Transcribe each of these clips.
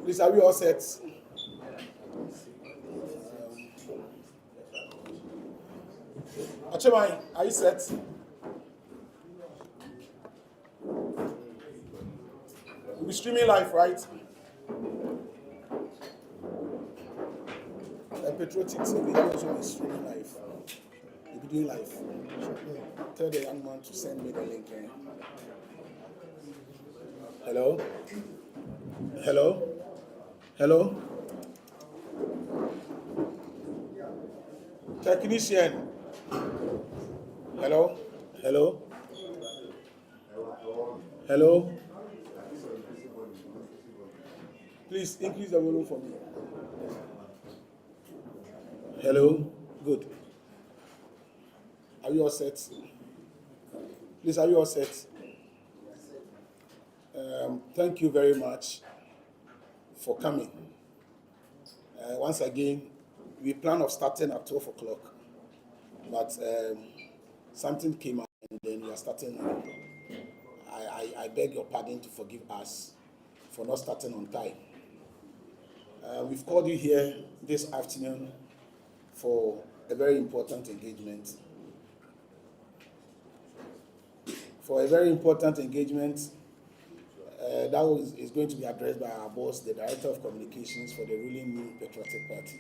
Please, are we all set? Achemai, are you set? We'll be streaming live, right? Patriotic TV also is streaming live. We'll be doing live. Tell the young man to send me the link. Hello? Hello? Hello? Technician. Hello? Hello? Hello? Please increase the volume for me. Hello? Good. Are you all set? Please, are you all set? Thank you very much for coming. Once again, we plan of starting at 12 o'clock, but something came up and then we are starting now. I beg your pardon to forgive us for not starting on time. We've called you here this afternoon for a very important engagement. That is going to be addressed by our boss, the Director of Communications for the ruling New Patriotic Party.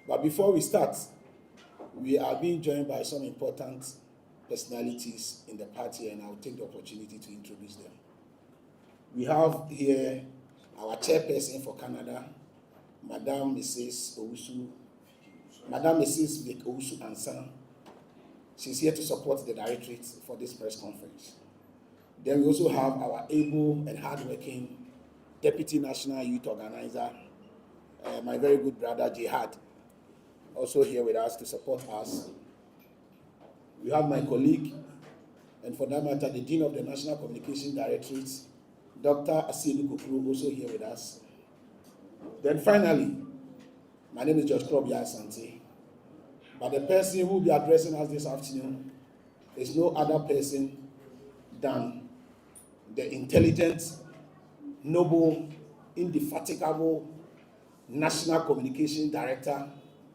But before we start, we are being joined by some important personalities in the party, and I'll take the opportunity to introduce them. We have here our chairperson for Canada, Madame Mrs. Vic Owusu Ansan. She's here to support the directorate for this press conference. Then we also have our able and hardworking Deputy National Youth Organizer, my very good brother Jihad, also here with us to support us. We have my colleague, and for that matter, the Dean of the National Communication Directorate, Dr. Asiedu Kukru, also here with us. Then finally, my name is George Krobia Asante, but the person who will be addressing us this afternoon is no other person than the intelligent, noble, indefatigable National Communication Director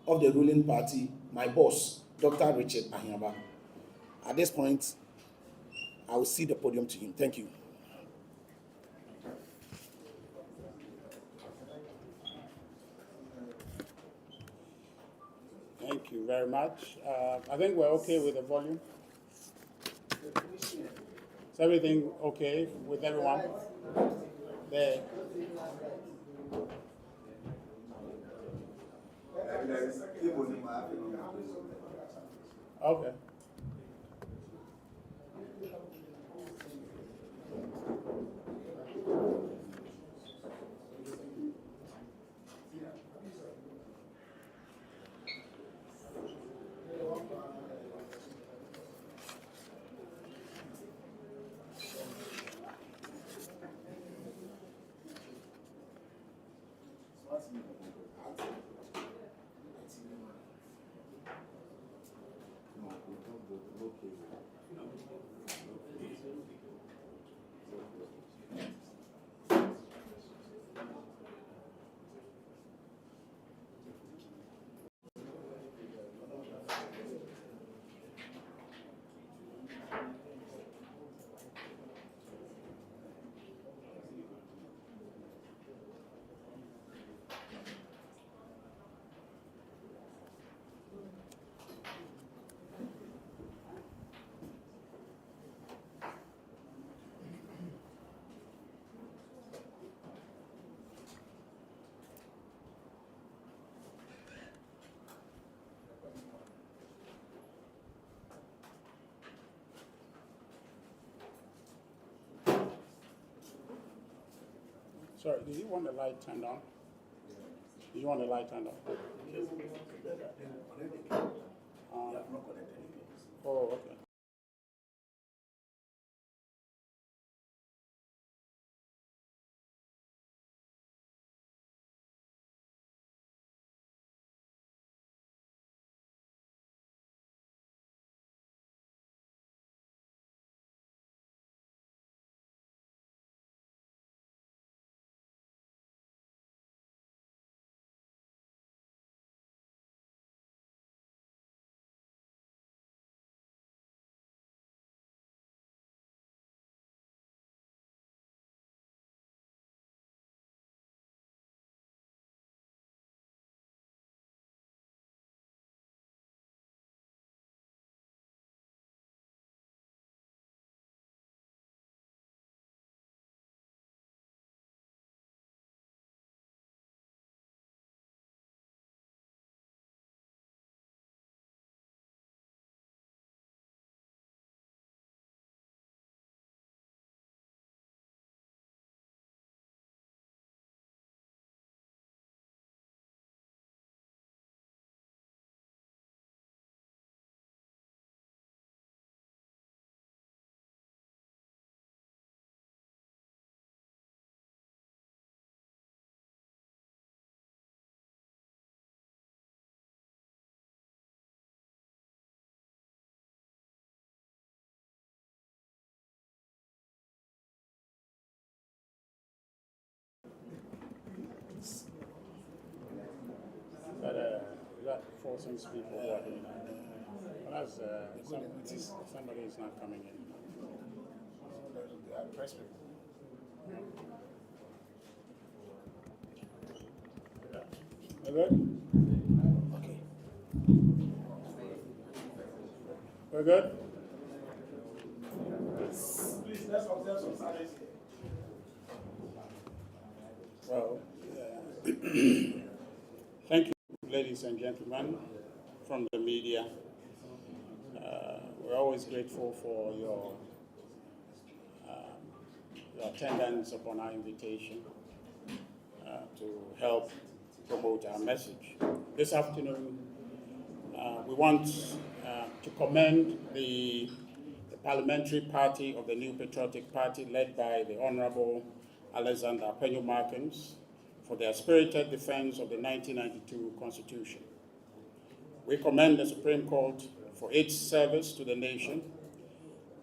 of the ruling party, my boss, Dr. Richard Ahiaba. At this point, I will cede the podium to him. Thank you. Thank you very much. I think we're okay with the volume. Is everything okay with everyone? There. Okay. Sorry, did you want the light turned on? Did you want the light turned on? Oh, okay. thousands of people working. Well, that's, somebody is not coming in. Press people. We're good? Okay. We're good? Please, let's observe some silence here. Well, thank you, ladies and gentlemen from the media. We're always grateful for your attendance upon our invitation to help promote our message. This afternoon, we want to commend the parliamentary party of the New Patriotic Party led by the Honorable Alexander Penyo-Markins for their spirited defense of the 1992 Constitution. We commend the Supreme Court for its service to the nation,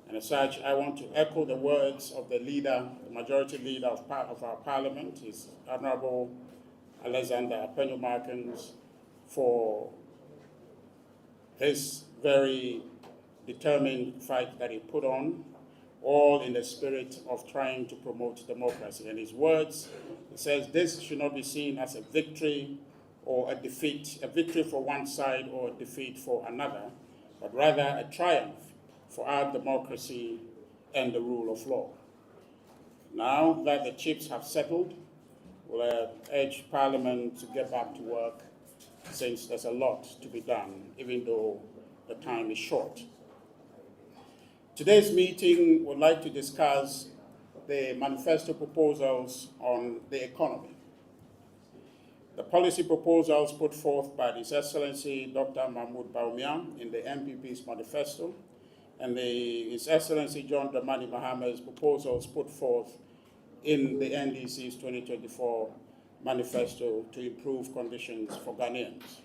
and as such, I want to echo the words of the leader, the majority leader of our parliament, His Honorable Alexander Penyo-Markins, for his very determined fight that he put on, all in the spirit of trying to promote democracy. And his words, he says, this should not be seen as a victory or a defeat, a victory for one side or a defeat for another, but rather a triumph for our democracy and the rule of law. Now that the chips have settled, we'll urge Parliament to get back to work, since there's a lot to be done, even though the time is short. Today's meeting would like to discuss the manifesto proposals on the economy. The policy proposals put forth by His Excellency Dr. Mahmoud Bawumia in the MPP's manifesto, and His Excellency John Dramani Mahama's proposals put forth in the NDC's 2024 manifesto to improve conditions for Ghanaians.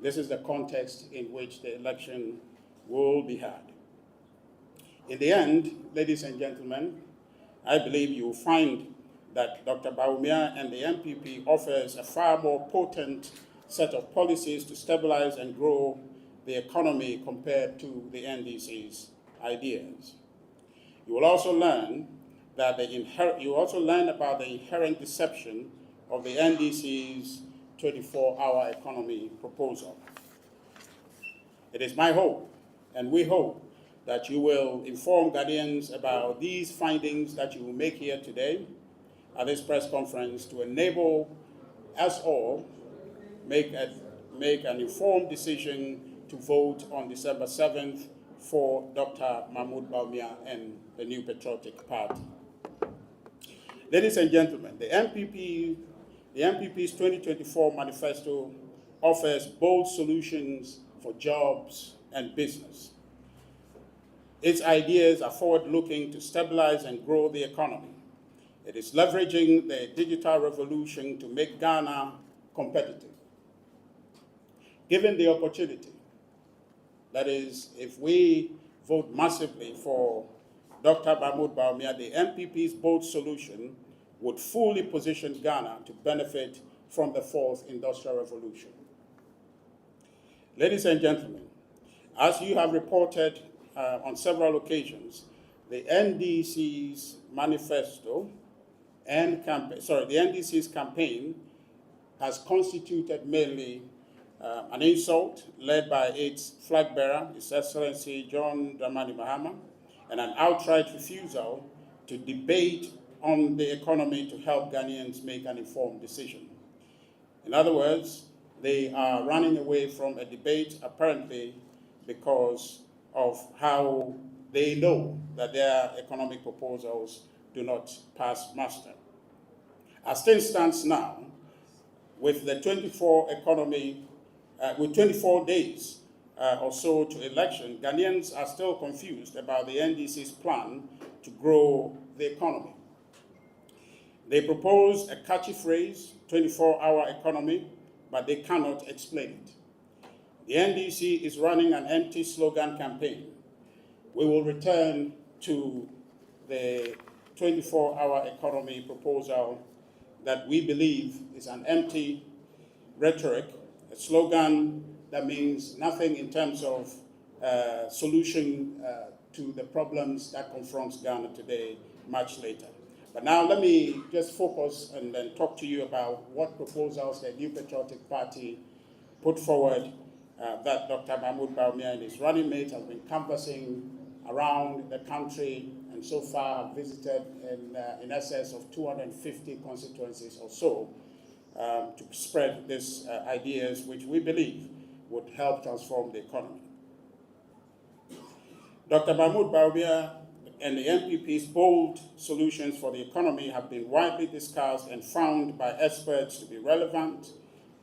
This is the context in which the election will be had. In the end, ladies and gentlemen, I believe you will find that Dr. Bawumia and the MPP offers a far more potent set of policies to stabilize and grow the economy compared to the NDC's ideas. You will also learn that about the inherent deception of the NDC's 24-hour economy proposal. It is my hope, and we hope, that you will inform Ghanaians about these findings that you will make here today at this press conference to enable us all make an informed decision to vote on December 7th for Dr. Mahmoud Bawumia and the New Patriotic Party. Ladies and gentlemen, the MPP's 2024 manifesto offers bold solutions for jobs and business. Its ideas are forward-looking to stabilize and grow the economy. It is leveraging the digital revolution to make Ghana competitive. Given the opportunity, that is, if we vote massively for Dr. Mahmoud Bawumia, the MPP's bold solution would fully position Ghana to benefit from the fourth industrial revolution. Ladies and gentlemen, as you have reported on several occasions, the NDC's manifesto and the NDC's campaign has constituted mainly an insult led by its flag bearer, His Excellency John Dramani Mahama, and an outright refusal to debate on the economy to help Ghanaians make an informed decision. In other words, they are running away from a debate apparently because of how they know that their economic proposals do not pass muster. As things stands now, with the 24 days or so to election, Ghanaians are still confused about the NDC's plan to grow the economy. They propose a catchy phrase, 24-hour economy, but they cannot explain it. The NDC is running an empty slogan campaign. We will return to the 24-hour economy proposal that we believe is an empty rhetoric, a slogan that means nothing in terms of solution to the problems that confronts Ghana today much later. But now let me just focus and then talk to you about what proposals the New Patriotic Party put forward that Dr. Mahmoud Bawumia and his running mate have been canvassing around the country, and so far have visited in excess of 250 constituencies or so to spread these ideas, which we believe would help transform the economy. Dr. Mahmoud Bawumia and the NPP's bold solutions for the economy have been widely discussed and found by experts to be relevant,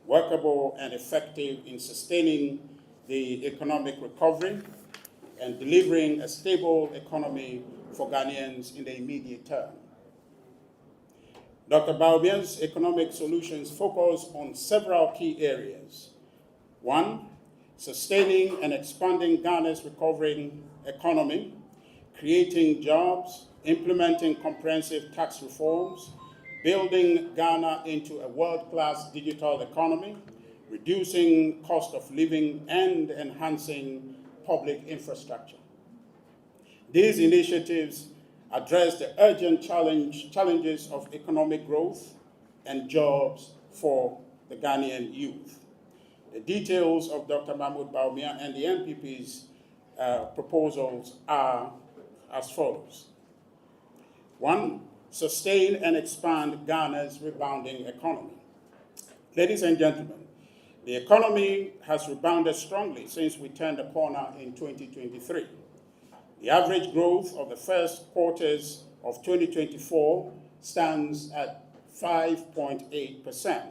workable, and effective in sustaining the economic recovery and delivering a stable economy for Ghanaians in the immediate term. Dr. Bawumia's economic solutions focus on several key areas. One, sustaining and expanding Ghana's recovering economy, creating jobs, implementing comprehensive tax reforms, building Ghana into a world-class digital economy, reducing cost of living, and enhancing public infrastructure. These initiatives address the urgent challenges of economic growth and jobs for the Ghanaian youth. The details of Dr. Mahmoud Bawumia and the NPP's proposals are as follows. One, sustain and expand Ghana's rebounding economy. Ladies and gentlemen, the economy has rebounded strongly since we turned the corner in 2023. The average growth of the first quarters of 2024 stands at 5.8%.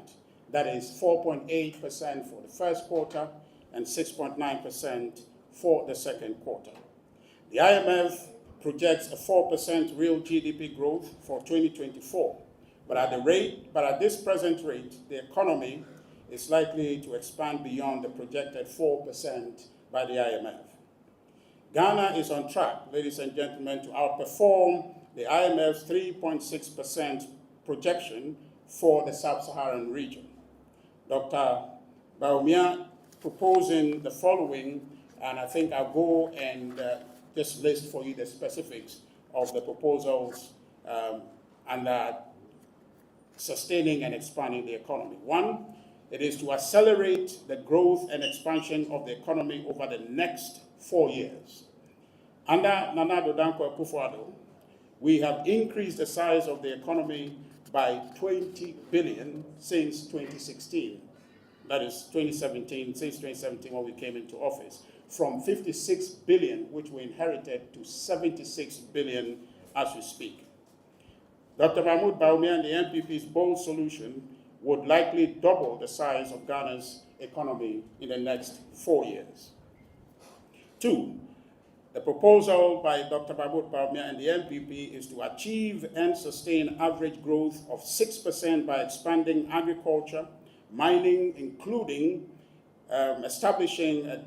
That is 4.8% for the first quarter and 6.9% for the second quarter. The IMF projects a 4% real GDP growth for 2024, but at this present rate, the economy is likely to expand beyond the projected 4% by the IMF. Ghana is on track, ladies and gentlemen, to outperform the IMF's 3.6% projection for the sub-Saharan region. Dr. Bawumia proposing the following, and I think I'll go and just list for you the specifics of the proposals and sustaining and expanding the economy. One, it is to accelerate the growth and expansion of the economy over the next 4 years. Under Nana Addo Dankwa Akufo-Addo, we have increased the size of the economy by 20 billion since 2016. That is 2017, since 2017 when we came into office, from 56 billion, which we inherited, to 76 billion as we speak. Dr. Mahmoud Bawumia and the NPP's bold solution would likely double the size of Ghana's economy in the next 4 years. Two, the proposal by Dr. Mahmoud Bawumia and the NPP is to achieve and sustain average growth of 6% by expanding agriculture, mining, including establishing a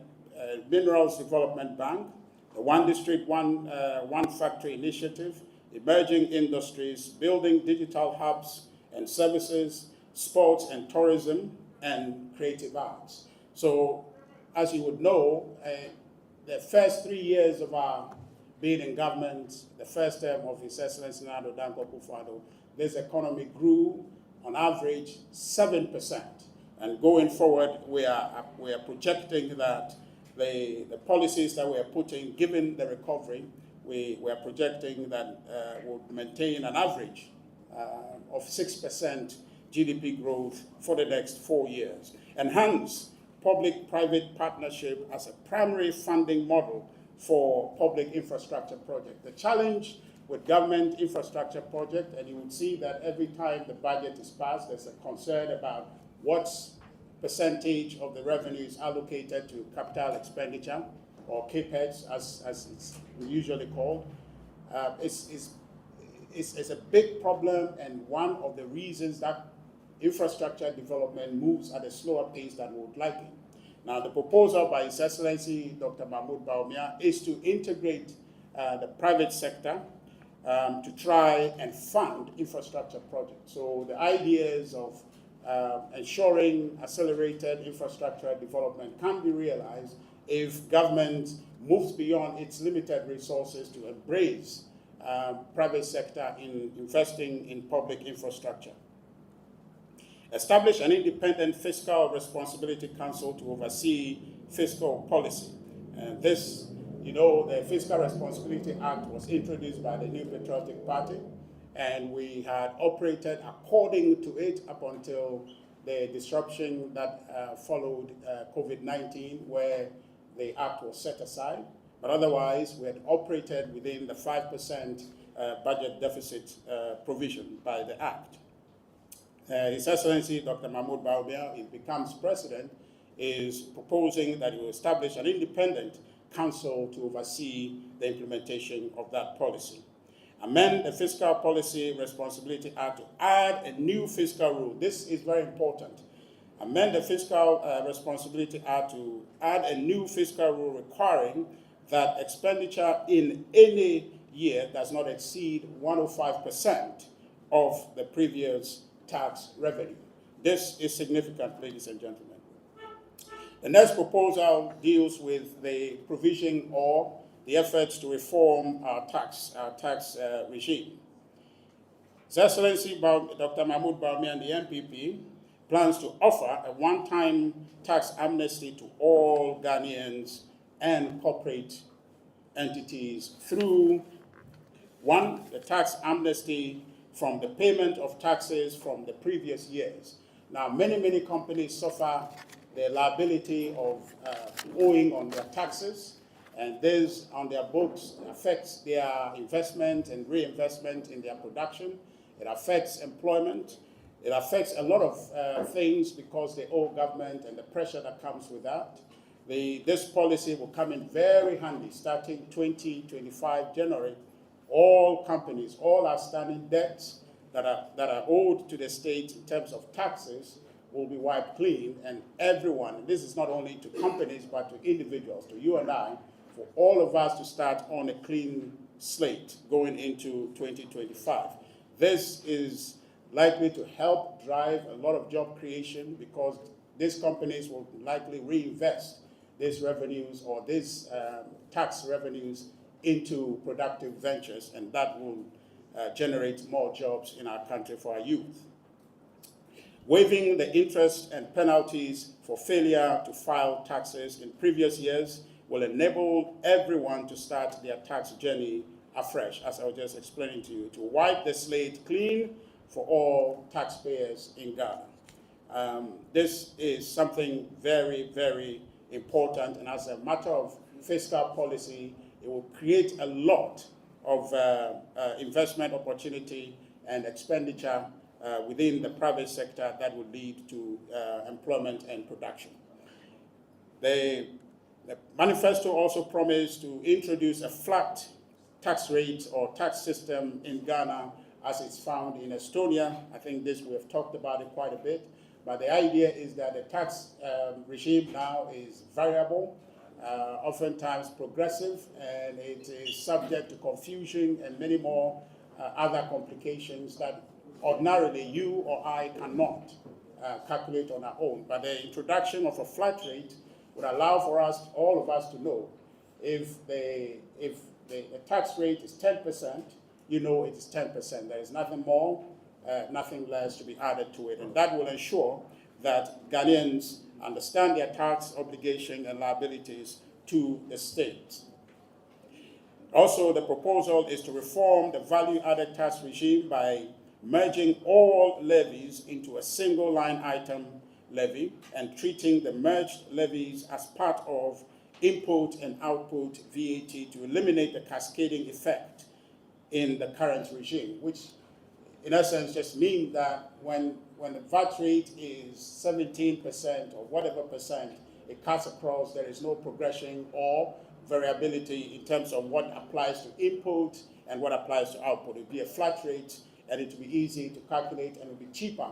Minerals Development Bank, the One District, One Factory initiative, emerging industries, building digital hubs and services, sports and tourism, and creative arts. So, as you would know, the first 3 years of our being in government, the first term of His Excellency Nana Addo Dankwa Akufo-Addo, this economy grew on average 7%. And going forward, we are projecting that the policies that we are putting, given the recovery, we are projecting that we'll maintain an average of 6% GDP growth for the next 4 years. Enhance public-private partnership as a primary funding model for public infrastructure projects. The challenge with government infrastructure project, and you would see that every time the budget is passed, there's a concern about what's percentage of the revenues allocated to capital expenditure, or CAPEX, as it's usually called. It's a big problem, and one of the reasons that infrastructure development moves at a slower pace than we would like it. Now, the proposal by His Excellency Dr. Mahmoud Bawumia is to integrate the private sector to try and fund infrastructure projects. So the ideas of ensuring accelerated infrastructure development can be realized if government moves beyond its limited resources to embrace private sector in investing in public infrastructure. Establish an independent Fiscal Responsibility Council to oversee fiscal policy. And this, the Fiscal Responsibility Act was introduced by the New Patriotic Party, and we had operated according to it up until the disruption that followed COVID-19, where the act was set aside. But otherwise, we had operated within the 5% budget deficit provision by the act. His Excellency Dr. Mahmoud Bawumia, if he becomes president, is proposing that he will establish an independent council to oversee the implementation of that policy. Amend the Fiscal Policy Responsibility Act to add a new fiscal rule. This is very important. Amend the Fiscal Responsibility Act to add a new fiscal rule requiring that expenditure in any year does not exceed 105% of the previous tax revenue. This is significant, ladies and gentlemen. The next proposal deals with the provision or the efforts to reform our tax regime. His Excellency Dr. Mahmoud Bawumia and the MPP plans to offer a one-time tax amnesty to all Ghanaians and corporate entities through, one, the tax amnesty from the payment of taxes from the previous years. Now, many companies suffer the liability of owing on their taxes, and this on their books affects their investment and reinvestment in their production. It affects employment. It affects a lot of things because they owe government and the pressure that comes with that. This policy will come in very handy starting 2025 January. All companies, all outstanding debts that are owed to the state in terms of taxes will be wiped clean, and everyone, this is not only to companies but to individuals, to you and I, for all of us to start on a clean slate going into 2025. This is likely to help drive a lot of job creation because these companies will likely reinvest these revenues or these tax revenues into productive ventures, and that will generate more jobs in our country for our youth. Waiving the interest and penalties for failure to file taxes in previous years will enable everyone to start their tax journey afresh, as I was just explaining to you, to wipe the slate clean for all taxpayers in Ghana. This is something very, very important, and as a matter of fiscal policy, it will create a lot of investment opportunity and expenditure within the private sector that will lead to employment and production. The manifesto also promised to introduce a flat tax rate or tax system in Ghana as it's found in Estonia. I think this, we have talked about it quite a bit, but the idea is that the tax regime now is variable, oftentimes progressive, and it is subject to confusion and many more other complications that ordinarily you or I cannot calculate on our own. But the introduction of a flat rate would allow for us, all of us, to know if the tax rate is 10%, you know it is 10%. There is nothing more, nothing less to be added to it. And that will ensure that Ghanaians understand their tax obligation and liabilities to the state. Also, the proposal is to reform the value-added tax regime by merging all levies into a single line item levy and treating the merged levies as part of input and output VAT to eliminate the cascading effect in the current regime, which in essence just means that when the VAT rate is 17% or whatever percent it cuts across, there is no progression or variability in terms of what applies to input and what applies to output. It will be a flat rate, and it will be easy to calculate, and it will be cheaper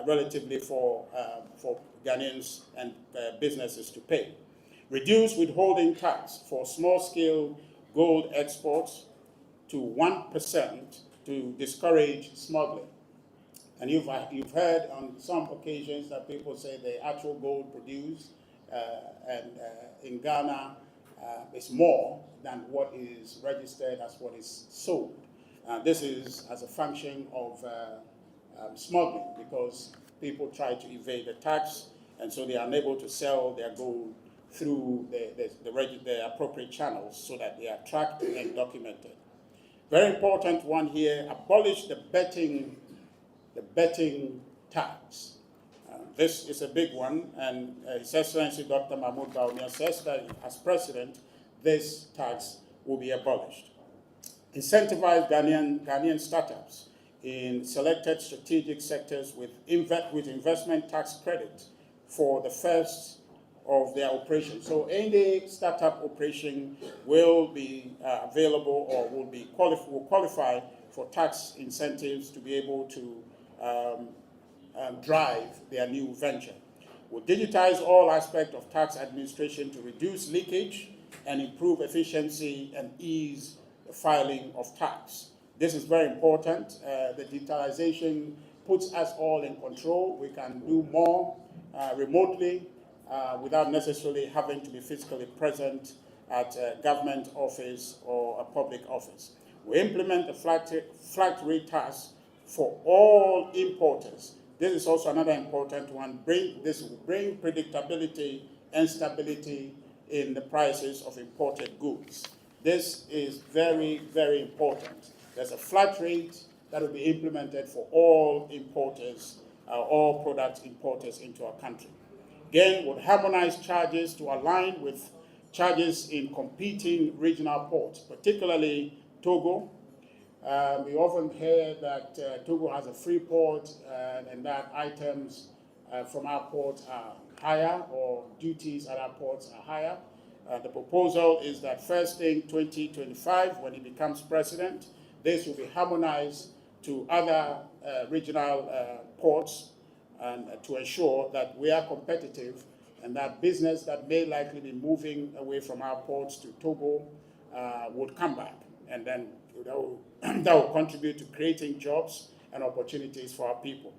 relatively for Ghanaians and businesses to pay. Reduce withholding tax for small-scale gold exports to 1% to discourage smuggling. And you've heard on some occasions that people say the actual gold produced in Ghana is more than what is registered as what is sold. This is as a function of smuggling, because people try to evade the tax, and so they are unable to sell their gold through the appropriate channels so that they are tracked and documented. Very important one here: abolish the betting tax. This is a big one, and His Excellency Dr. Mahmoud Bawumia says that as president, this tax will be abolished. Incentivize Ghanaian startups in selected strategic sectors with investment tax credit for the first of their operations. So any startup operation will be available, or will qualify for tax incentives to be able to drive their new venture. We'll digitize all aspects of tax administration to reduce leakage and improve efficiency and ease the filing of tax. This is very important. The digitalization puts us all in control. We can do more remotely without necessarily having to be physically present at a government office or a public office. We implement a flat rate tax for all importers. This is also another important one. This will bring predictability and stability in the prices of imported goods. This is very, very important. There's a flat rate that will be implemented for all importers, all product importers into our country. Again, we'll harmonize charges to align with charges in competing regional ports, particularly Togo. We often hear that Togo has a free port, and that items from our ports are higher, or duties at our ports are higher. The proposal is that first thing 2025, when he becomes president, this will be harmonized to other regional ports, and to ensure that we are competitive, and that business that may likely be moving away from our ports to Togo would come back, and then that will contribute to creating jobs and opportunities for our people.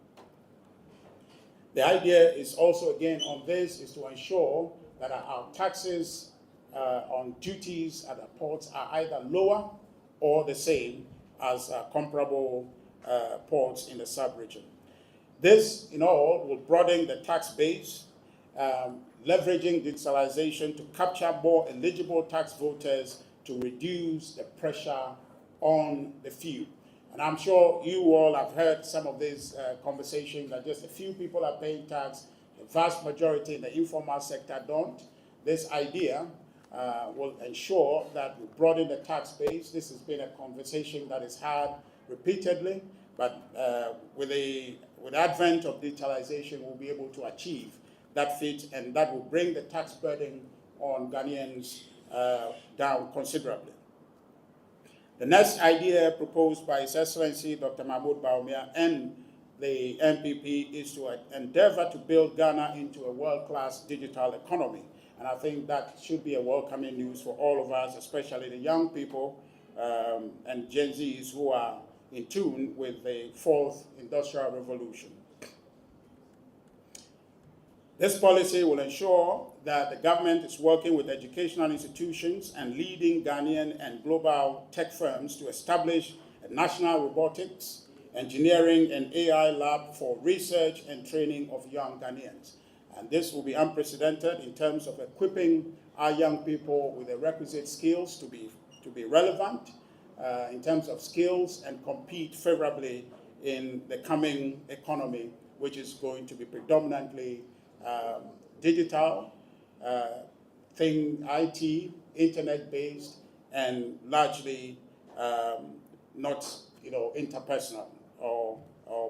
The idea is also, again, on this, is to ensure that our taxes on duties at the ports are either lower or the same as comparable ports in the sub-region. This, in all, will broaden the tax base, leveraging digitalization to capture more eligible tax voters to reduce the pressure on the few. And I'm sure you all have heard some of these conversations, that just a few people are paying tax, the vast majority in the informal sector don't. This idea will ensure that we broaden the tax base. This has been a conversation that is had repeatedly, but with the advent of digitalization, we'll be able to achieve that feat, and that will bring the tax burden on Ghanaians down considerably. The next idea proposed by His Excellency Dr. Mahmoud Bawumia and the MPP is to endeavor to build Ghana into a world-class digital economy. And I think that should be a welcoming news for all of us, especially the young people and Gen Zs who are in tune with the fourth industrial revolution. This policy will ensure that the government is working with educational institutions and leading Ghanaian and global tech firms to establish a national robotics, engineering, and AI lab for research and training of young Ghanaians. And this will be unprecedented in terms of equipping our young people with the requisite skills to be relevant in terms of skills and compete favorably in the coming economy, which is going to be predominantly digital, IT, internet-based, and largely not, interpersonal or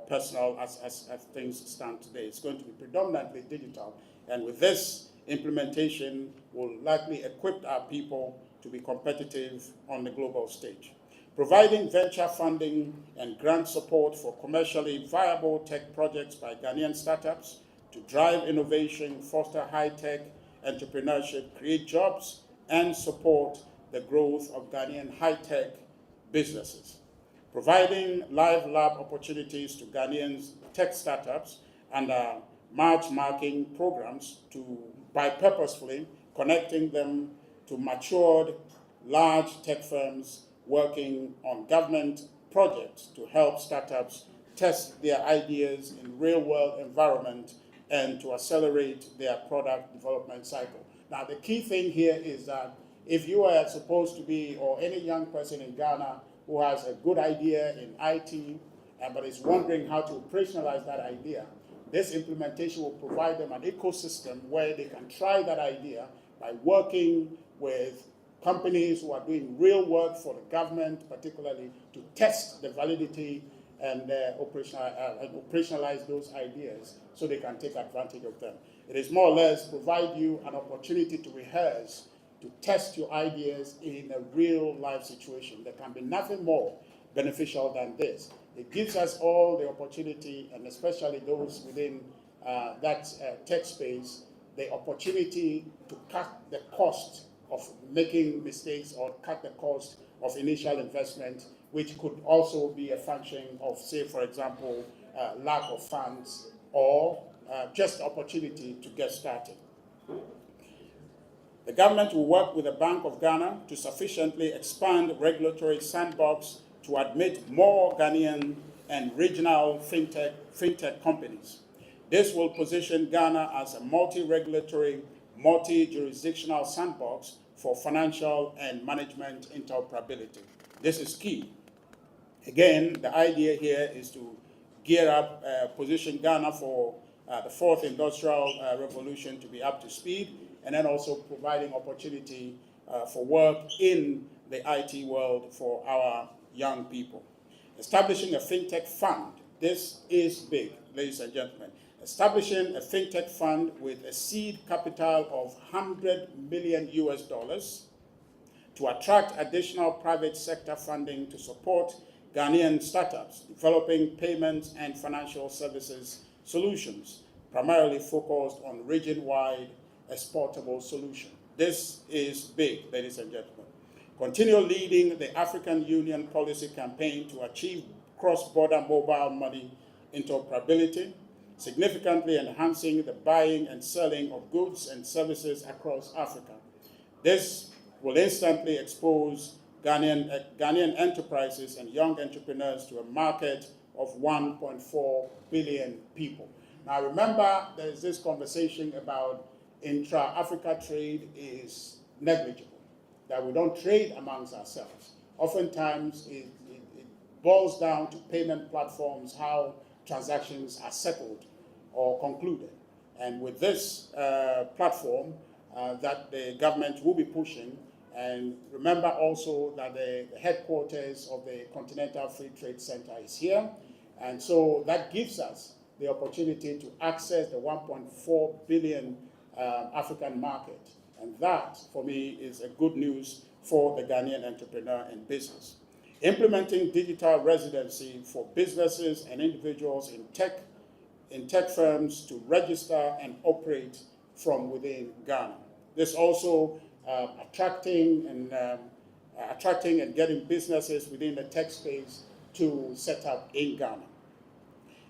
personal as things stand today. It's going to be predominantly digital, and with this implementation, will likely equip our people to be competitive on the global stage. Providing venture funding and grant support for commercially viable tech projects by Ghanaian startups to drive innovation, foster high-tech entrepreneurship, create jobs, and support the growth of Ghanaian high-tech businesses. providing live lab opportunities to Ghanaians tech startups and matchmaking programs by purposefully connecting them to matured large tech firms working on government projects to help startups test their ideas in real-world environment and to accelerate their product development cycle. Now, the key thing here is that if you are supposed to be, or any young person in Ghana who has a good idea in IT, but is wondering how to operationalize that idea, this implementation will provide them an ecosystem where they can try that idea by working with companies who are doing real work for the government, particularly to test the validity and operationalize those ideas so they can take advantage of them. It is more or less provide you an opportunity to rehearse, to test your ideas in a real life situation. There can be nothing more beneficial than this. It gives us all the opportunity, and especially those within that tech space, the opportunity to cut the cost of making mistakes or cut the cost of initial investment, which could also be a function of, say, for example, lack of funds or just opportunity to get started. The government will work with the Bank of Ghana to sufficiently expand regulatory sandbox to admit more Ghanaian and regional fintech companies. This will position Ghana as a multi-regulatory, multi-jurisdictional sandbox for financial and management interoperability. This is key. Again, the idea here is to gear up, position Ghana for the fourth industrial revolution to be up to speed, and then also providing opportunity for work in the IT world for our young people. Establishing a fintech fund. This is big, ladies and gentlemen. Establishing a fintech fund with a seed capital of $100 million to attract additional private sector funding to support Ghanaian startups developing payments and financial services solutions, primarily focused on region-wide exportable solutions. This is big, ladies and gentlemen. Continue leading the African Union policy campaign to achieve cross-border mobile money interoperability, significantly enhancing the buying and selling of goods and services across Africa. This will instantly expose Ghanaian enterprises and young entrepreneurs to a market of 1.4 billion people. Now remember, there is this conversation about intra-Africa trade is negligible, that we don't trade amongst ourselves. Oftentimes, it boils down to payment platforms, how transactions are settled or concluded. And with this platform that the government will be pushing, and remember also that the headquarters of the Continental Free Trade Center is here, and so that gives us the opportunity to access the 1.4 billion African market. And that, for me, is a good news for the Ghanaian entrepreneur and business. Implementing digital residency for businesses and individuals in tech firms to register and operate from within Ghana. This also attracting and getting businesses within the tech space to set up in Ghana.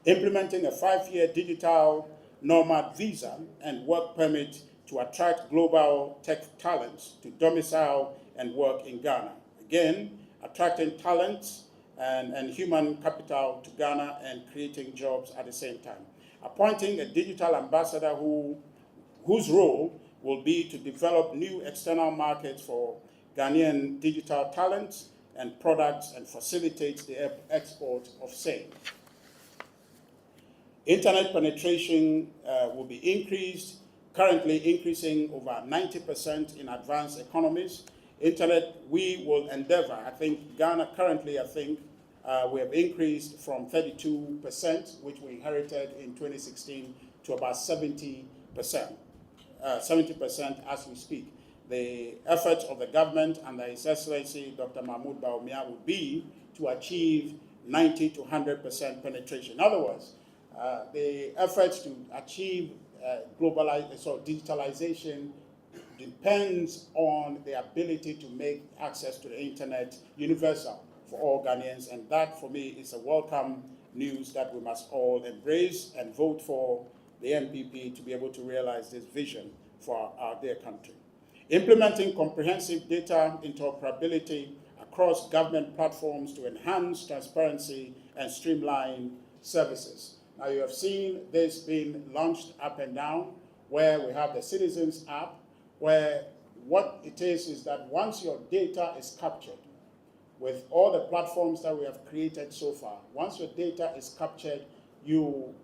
Implementing a 5-year digital nomad visa and work permit to attract global tech talents to domicile and work in Ghana. Again, attracting talents and human capital to Ghana and creating jobs at the same time. Appointing a digital ambassador whose role will be to develop new external markets for Ghanaian digital talents and products and facilitate the export of same. Internet penetration will be increased, currently increasing over 90% in advanced economies. Internet, we will endeavor, I think Ghana currently, we have increased from 32%, which we inherited in 2016, to about 70% as we speak. The efforts of the government under His Excellency Dr. Mahmoud Bawumia would be to achieve 90 to 100% penetration. In other words, the efforts to achieve digitalization depends on the ability to make access to the internet universal for all Ghanaians, and that for me is a welcome news that we must all embrace and vote for the NPP to be able to realize this vision for our dear country. Implementing comprehensive data interoperability across government platforms to enhance transparency and streamline services. Now you have seen this being launched up and down, where we have the Citizens app, where what it is that once your data is captured, with all the platforms that we have created so far, once your data is captured, you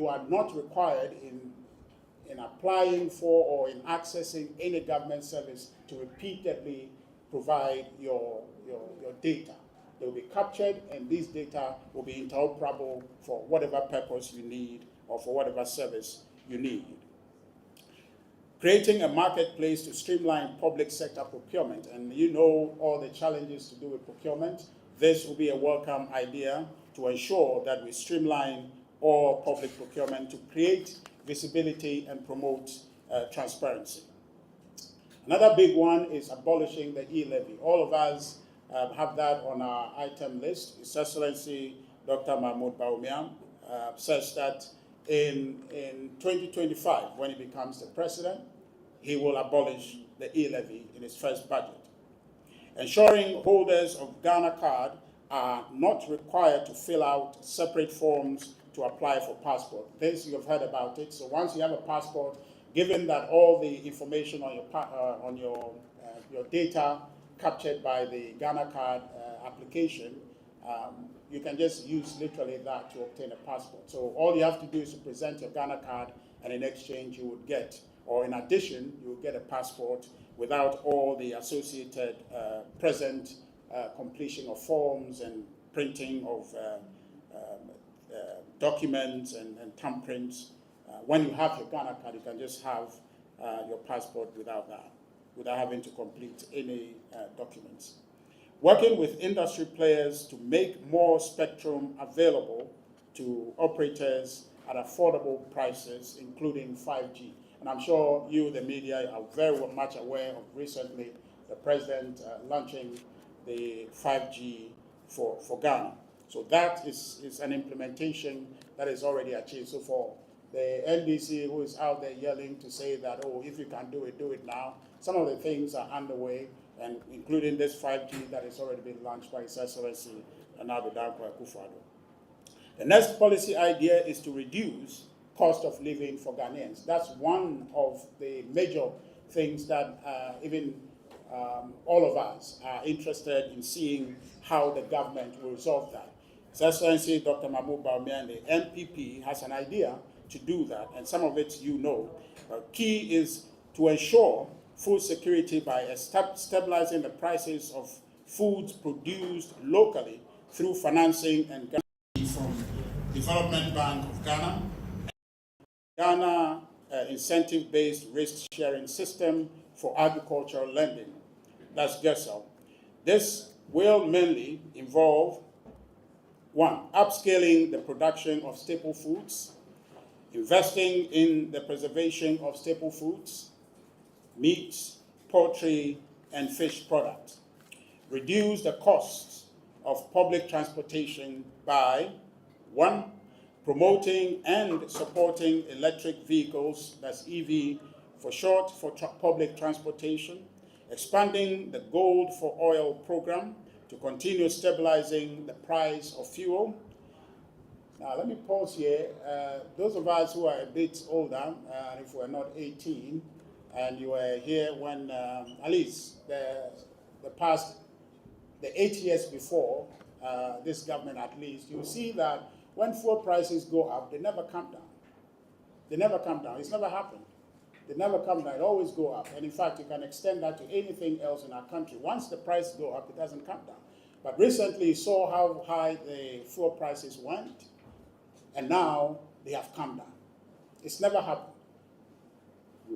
are not required in applying for or in accessing any government service to repeatedly provide your data. They will be captured, and these data will be interoperable for whatever purpose you need or for whatever service you need. Creating a marketplace to streamline public sector procurement, and you know all the challenges to do with procurement. This will be a welcome idea to ensure that we streamline all public procurement to create visibility and promote transparency. Another big one is abolishing the e-levy. All of us have that on our item list. His Excellency Dr. Bawumia says that in 2025, when he becomes the president, he will abolish the e-levy in his first budget. Ensuring holders of Ghana card are not required to fill out separate forms to apply for passport. This, you have heard about it. So once you have a passport, given that all the information on your data captured by the Ghana card application, you can just use literally that to obtain a passport. So all you have to do is to present your Ghana card, and in exchange you would get, or in addition, you will get a passport without all the associated present completion of forms and printing of documents and thumbprints. When you have your Ghana card, you can just have your passport without that, without having to complete any documents. Working with industry players to make more spectrum available to operators at affordable prices, including 5G. And I'm sure you, the media, are very much aware of recently the president launching the 5G for Ghana. So that is an implementation that is already achieved. So for the NDC, who is out there yelling to say that, oh, if you can do it now, some of the things are underway, and including this 5G that has already been launched by His Excellency Nana Dankwa Akufo-Addo. The next policy idea is to reduce cost of living for Ghanaians. That's one of the major things that even all of us are interested in seeing how the government will resolve that. His Excellency Dr. Bawumia and the NPP has an idea to do that, and some of it you know. Key is to ensure food security by stabilizing the prices of foods produced locally through financing and guarantees from Development Bank of Ghana, Ghana incentive-based risk-sharing system for agricultural lending. That's GESL. This will mainly involve, 1, upscaling the production of staple foods, investing in the preservation of staple foods, meats, poultry, and fish products. Reduce the costs of public transportation by, 1, promoting and supporting electric vehicles, that's EV for short, for public transportation, expanding the Gold for Oil program to continue stabilizing the price of fuel. Now, let me pause here. Those of us who are a bit older, if we're not 18, and you were here when, at least the 8 years before this government at least, you see that when fuel prices go up, they never come down. They never come down. It's never happened. They never come down. They always go up. And in fact, you can extend that to anything else in our country. Once the price go up, it doesn't come down. But recently, you saw how high the fuel prices went, and now they have come down. It's never happened.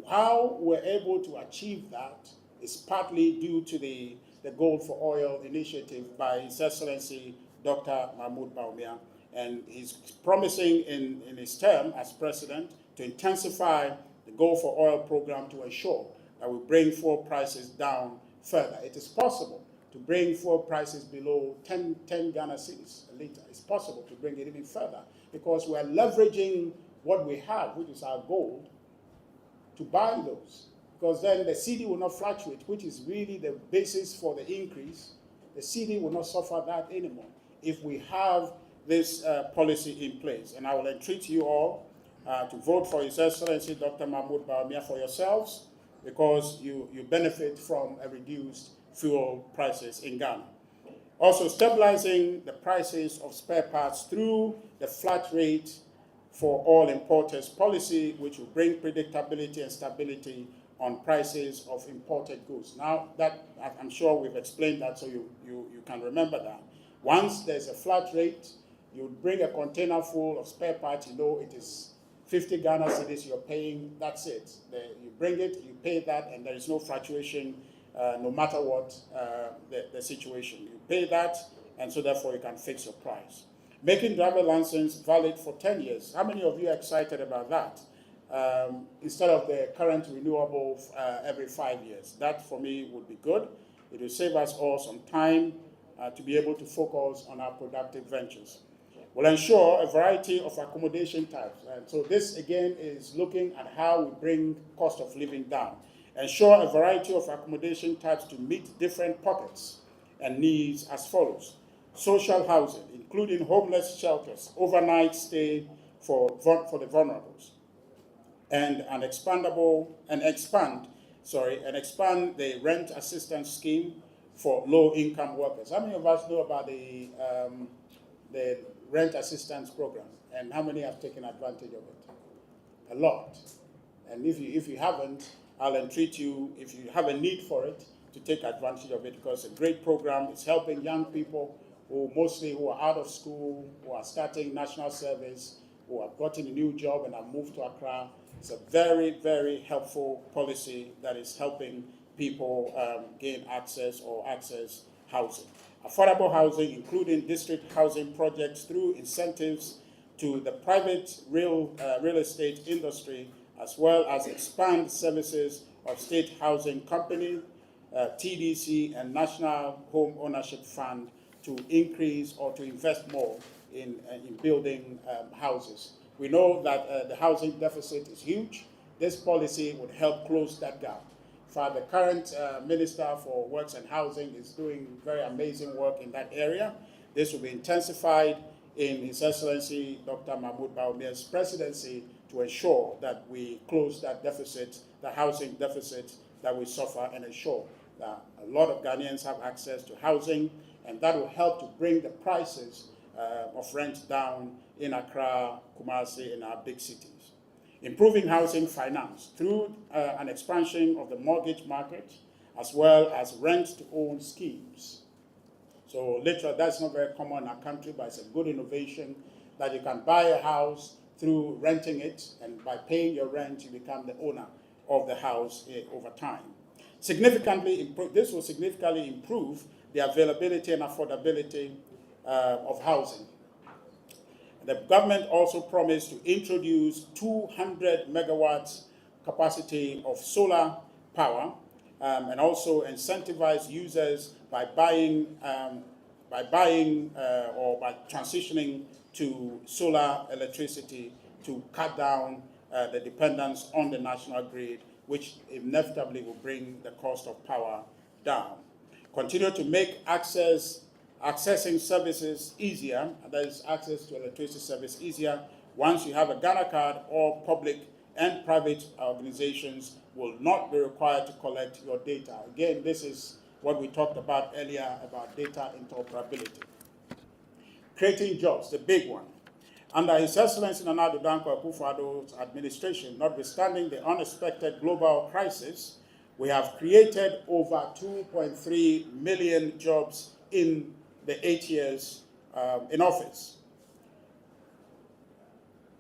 How we're able to achieve that is partly due to the Gold for Oil initiative by His Excellency Dr. Bawumia, and he's promising in his term as president to intensify the Gold for Oil program to ensure that we bring fuel prices down further. It is possible to bring fuel prices below 10 Ghana cedis a litre. It's possible to bring it even further because we're leveraging what we have, which is our gold, to buy those. Because then the cedi will not fluctuate, which is really the basis for the increase. The cedi will not suffer that anymore if we have this policy in place. And I will entreat you all to vote for His Excellency Dr. Mahmoud Bawumia for yourselves, because you benefit from a reduced fuel prices in Ghana. Also, stabilizing the prices of spare parts through the flat rate for all importers policy, which will bring predictability and stability on prices of imported goods. Now, that I'm sure we've explained that, so you can remember that. Once there's a flat rate, you bring a container full of spare parts, you know it is 50 Ghana cedis you're paying, that's it. You bring it, you pay that, and there is no fluctuation no matter what the situation. You pay that, and so therefore you can fix your price. Making driver license valid for 10 years. How many of you are excited about that? Instead of the current renewable every 5 years. That, for me, would be good. It will save us all some time to be able to focus on our productive ventures. We'll ensure a variety of accommodation types. And so this, again, is looking at how we bring cost of living down. Ensure a variety of accommodation types to meet different pockets and needs as follows. Social housing, including homeless shelters, overnight stay for the vulnerables, and expand the rent assistance scheme for low-income workers. How many of us know about the rent assistance program, and how many have taken advantage of it? A lot. And if you haven't, I'll entreat you, if you have a need for it, to take advantage of it, because it's a great program. It's helping young people who are out of school, who are starting national service, who have gotten a new job and have moved to Accra. It's a very, very helpful policy that is helping people gain access housing. Affordable housing, including district housing projects through incentives to the private real estate industry, as well as expand services of state housing company, TDC, and National Home Ownership Fund to increase or to invest more in building houses. We know that the housing deficit is huge. This policy would help close that gap. The current Minister for Works and Housing is doing very amazing work in that area. This will be intensified in His Excellency Dr. Mahmoud Bawumia's presidency to ensure that we close that deficit, the housing deficit that we suffer, and ensure that a lot of Ghanaians have access to housing, and that will help to bring the prices of rent down in Accra, Kumasi, and our big cities. Improving housing finance through an expansion of the mortgage market, as well as rent-to-own schemes. So literally, that's not very common in our country, but it's a good innovation that you can buy a house through renting it, and by paying your rent, you become the owner of the house over time. This will significantly improve the availability and affordability of housing. The government also promised to introduce 200 megawatts capacity of solar power, and also incentivize users by buying or by transitioning to solar electricity to cut down the dependence on the national grid, which inevitably will bring the cost of power down. Continue to make accessing services easier, that is access to electricity service easier. Once you have a Ghana card, all public and private organizations will not be required to collect your data. Again, this is what we talked about earlier about data interoperability. Creating jobs, the big one. Under His Excellency Nana Addo Dankwa Akufo-Addo's administration, notwithstanding the unexpected global crisis, we have created over 2.3 million jobs in the 8 years in office.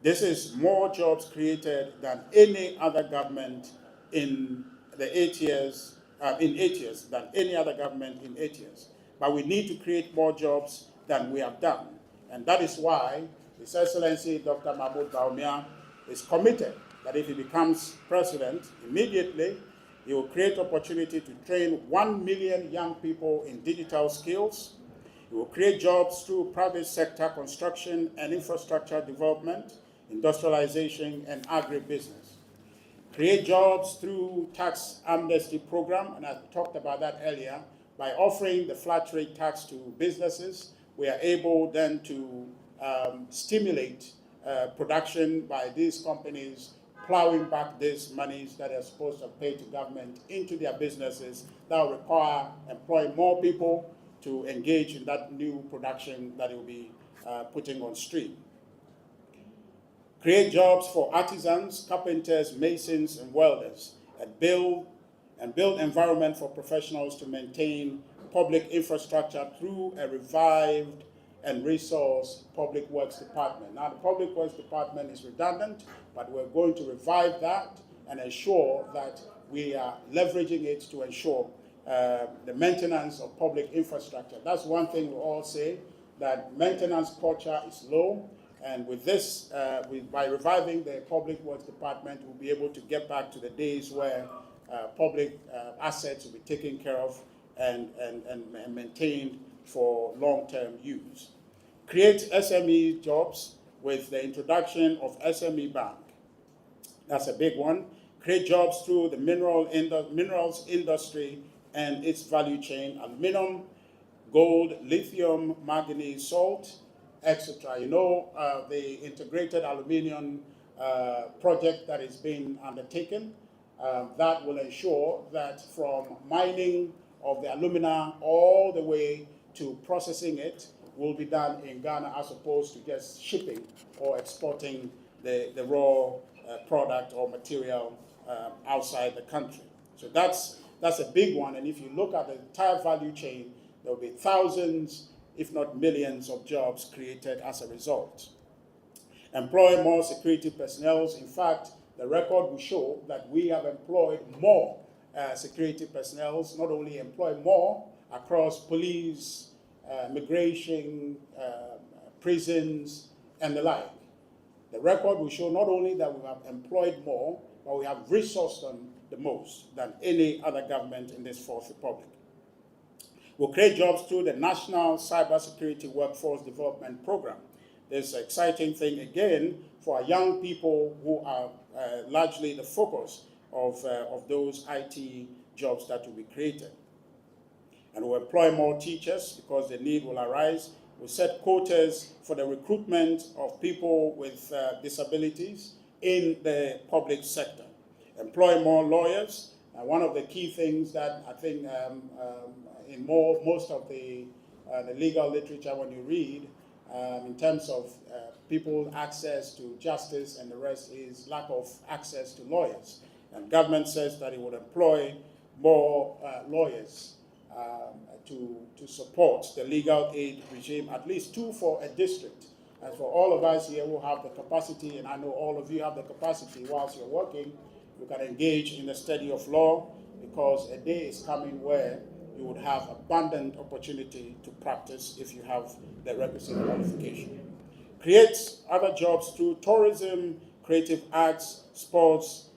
This is more jobs created than any other government in the 8 years, than any other government in 8 years. But we need to create more jobs than we have done. And that is why His Excellency Dr. Mahmoud Bawumia is committed that if he becomes president, immediately It will create opportunity to train 1 million young people in digital skills. It will create jobs through private sector construction and infrastructure development, industrialization, and agribusiness. Create jobs through tax amnesty program, and I talked about that earlier. By offering the flat rate tax to businesses, we are able then to stimulate production by these companies plowing back these monies that are supposed to pay to government into their businesses. That will require employing more people to engage in that new production that it will be putting on stream. Create jobs for artisans, carpenters, masons, and welders, and build environment for professionals to maintain public infrastructure through a revived and resourced public works department. Now, the public works department is redundant, but we're going to revive that and ensure that we are leveraging it to ensure the maintenance of public infrastructure. That's one thing we all say, that maintenance culture is low. And with this, by reviving the public works department, we'll be able to get back to the days where public assets will be taken care of and maintained for long-term use. Create SME jobs with the introduction of SME Bank. That's a big one. Create jobs through the minerals industry and its value chain: aluminum, gold, lithium, manganese, salt, etc. You know, the integrated aluminum project that is being undertaken, that will ensure that from mining of the alumina all the way to processing it will be done in Ghana, as opposed to just shipping or exporting the raw product or material outside the country. So that's a big one. And if you look at the entire value chain, there will be thousands, if not millions, of jobs created as a result. Employ more security personnel. In fact, the record will show that we have employed more security personnel, not only employ more across police, immigration, prisons, and the like. The record will show not only that we have employed more, but we have resourced them the most than any other government in this Fourth Republic. We'll create jobs through the National Cybersecurity Workforce Development Program. This exciting thing, again, for our young people who are largely the focus of those IT jobs that will be created. And we'll employ more teachers because the need will arise. We'll set quotas for the recruitment of people with disabilities in the public sector. Employ more lawyers. One of the key things that I think in most of the legal literature, when you read, in terms of people's access to justice and the rest, is lack of access to lawyers. And government says that it would employ more lawyers to support the legal aid regime, at least 2 for a district. And for all of us here who have the capacity, and I know all of you have the capacity whilst you're working, you can engage in the study of law, because a day is coming where you would have abundant opportunity to practice if you have the requisite qualification. Create other jobs through tourism, creative arts, sports,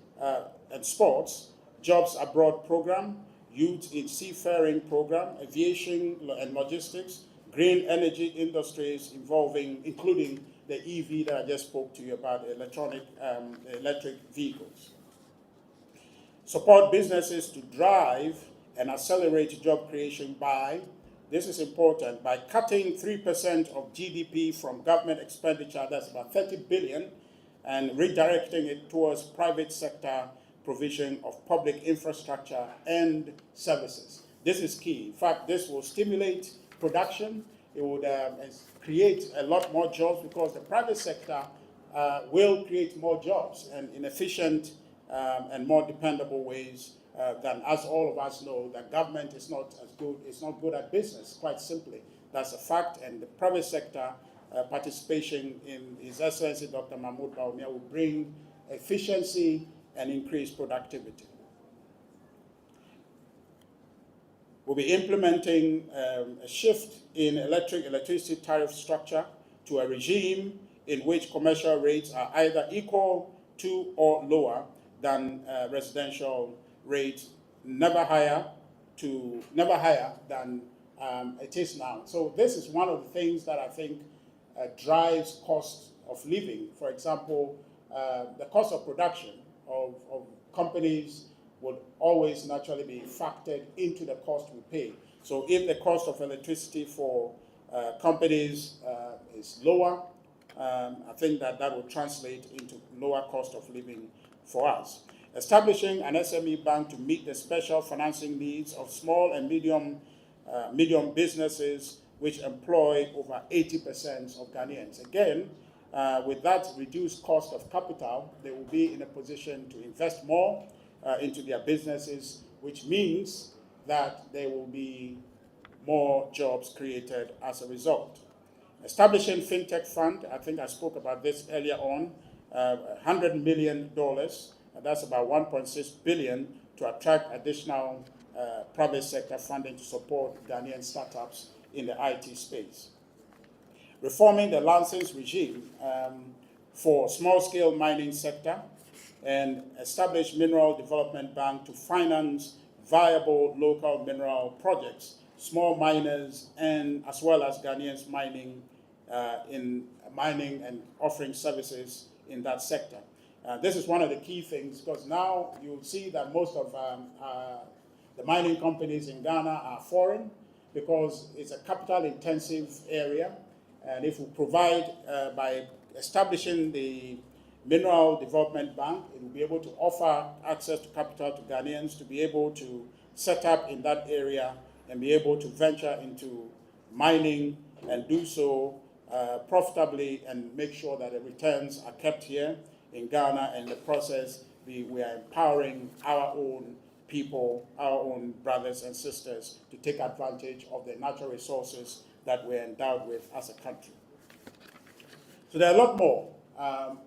jobs abroad program, youth in seafaring program, aviation and logistics, green energy industries including the EV that I just spoke to you about, electric vehicles. Support businesses to drive and accelerate job creation by, this is important, by cutting 3% of GDP from government expenditure, that's about 30 billion, and redirecting it towards private sector provision of public infrastructure and services. This is key. In fact, this will stimulate production. It would create a lot more jobs, because the private sector will create more jobs and in efficient and more dependable ways than, as all of us know, that government is not as good. It's not good at business, quite simply. That's a fact. And the private sector participation in His Excellency Dr. Mahmoud Bawumia will bring efficiency and increase productivity. We'll be implementing a shift in electricity tariff structure to a regime in which commercial rates are either equal to or lower than residential rates never higher than it is now. So this is one of the things that I think drives cost of living. For example, the cost of production of companies would always naturally be factored into the cost we pay. So if the cost of electricity for companies is lower, I think that will translate into lower cost of living for us. Establishing an SME bank to meet the special financing needs of small and medium businesses which employ over 80% of Ghanaians. Again, with that reduced cost of capital, they will be in a position to invest more into their businesses, which means that there will be more jobs created as a result. Establishing Fintech fund, I think I spoke about this earlier on, $100 million, that's about 1.6 billion to attract additional private sector funding to support Ghanaian startups in the IT space. Reforming the license regime for small-scale mining sector, and establish Mineral Development Bank to finance viable local mineral projects, small miners, and as well as Ghanaians mining and offering services in that sector. This is one of the key things, because now you'll see that most of the mining companies in Ghana are foreign, because it's a capital-intensive area. And if we provide, by establishing the Mineral Development Bank, it will be able to offer access to capital to Ghanaians to be able to set up in that area and be able to venture into mining and do so profitably and make sure that the returns are kept here in Ghana. And in the process, we are empowering our own people, our own brothers and sisters, to take advantage of the natural resources that we're endowed with as a country. So there are a lot more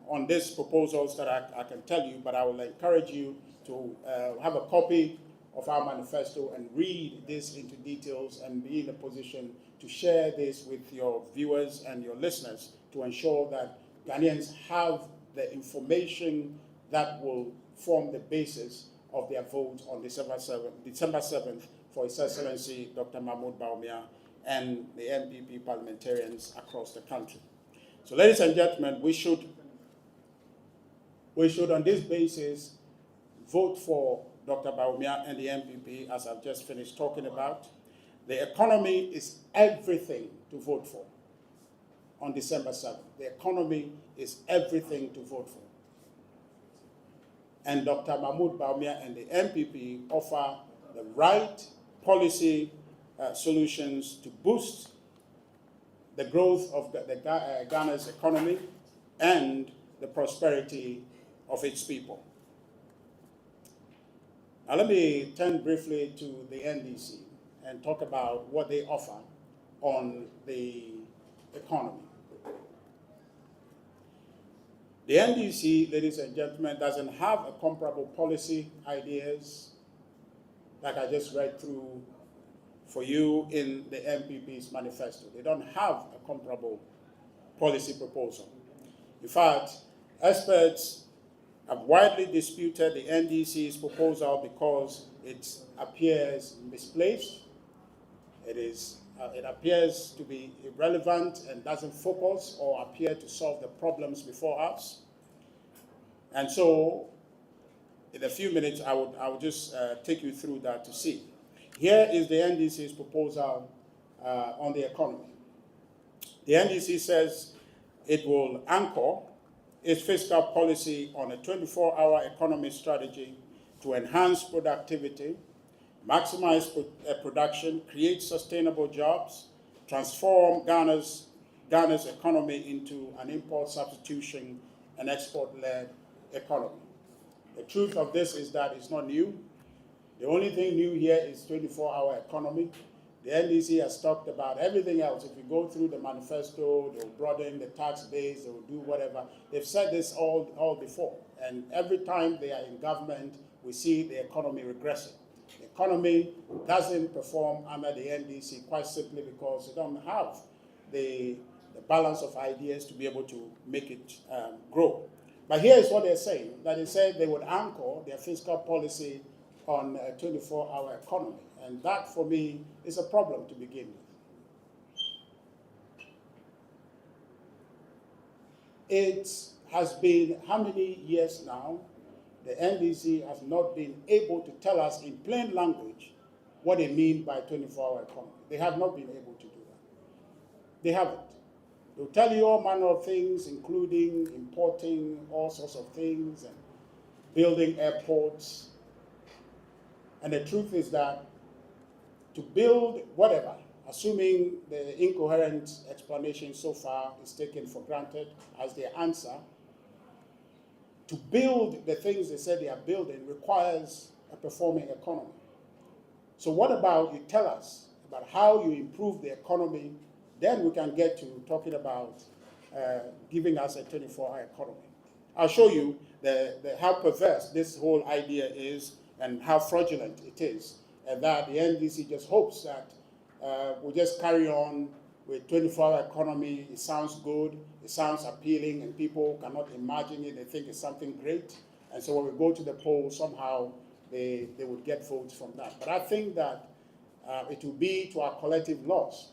on these proposals that I can tell you, but I will encourage you to have a copy of our manifesto and read this into details and be in a position to share this with your viewers and your listeners to ensure that Ghanaians have the information that will form the basis of their vote on December 7th for His Excellency Dr. Mahmoud Bawumia and the MPP parliamentarians across the country. So ladies and gentlemen, we should on this basis vote for Dr. Bawumia and the MPP, as I've just finished talking about. The economy is everything to vote for on December 7th. The economy is everything to vote for. And Dr. Mahmoud Bawumia and the MPP offer the right policy solutions to boost the growth of Ghana's economy and the prosperity of its people. Now let me turn briefly to the NDC and talk about what they offer on the economy. The NDC, ladies and gentlemen, doesn't have a comparable policy ideas like I just read through for you in the MPP's manifesto. They don't have a comparable policy proposal. In fact, experts have widely disputed the NDC's proposal because it appears misplaced. It appears to be irrelevant and doesn't focus or appear to solve the problems before us. And so, in a few minutes, I will just take you through that to see. Here is the NDC's proposal on the economy. The NDC says it will anchor its fiscal policy on a 24-hour economy strategy to enhance productivity, maximize production, create sustainable jobs, transform Ghana's economy into an import substitution and export-led economy. The truth of this is that it's not new. The only thing new here is 24-hour economy. The NDC has talked about everything else. If you go through the manifesto, they'll broaden the tax base, they'll do whatever. They've said this all before. And every time they are in government, we see the economy regressing. The economy doesn't perform under the NDC quite simply because they don't have the balance of ideas to be able to make it grow. But here is what they're saying, that they said they would anchor their fiscal policy on a 24-hour economy. And that, for me, is a problem to begin with. It has been how many years now? The NDC has not been able to tell us in plain language what they mean by 24-hour economy. They have not been able to do that. They haven't. They'll tell you all manner of things, including importing all sorts of things and building airports. And the truth is that to build whatever, assuming the incoherent explanation so far is taken for granted as their answer, to build the things they said they are building requires a performing economy. So what about you tell us about how you improve the economy, then we can get to talking about giving us a 24-hour economy. I'll show you how perverse this whole idea is and how fraudulent it is, and that the NDC just hopes that we'll just carry on with 24-hour economy. It sounds good, it sounds appealing, and people cannot imagine it. They think it's something great. And so when we go to the polls, somehow they would get votes from that. But I think that it will be to our collective loss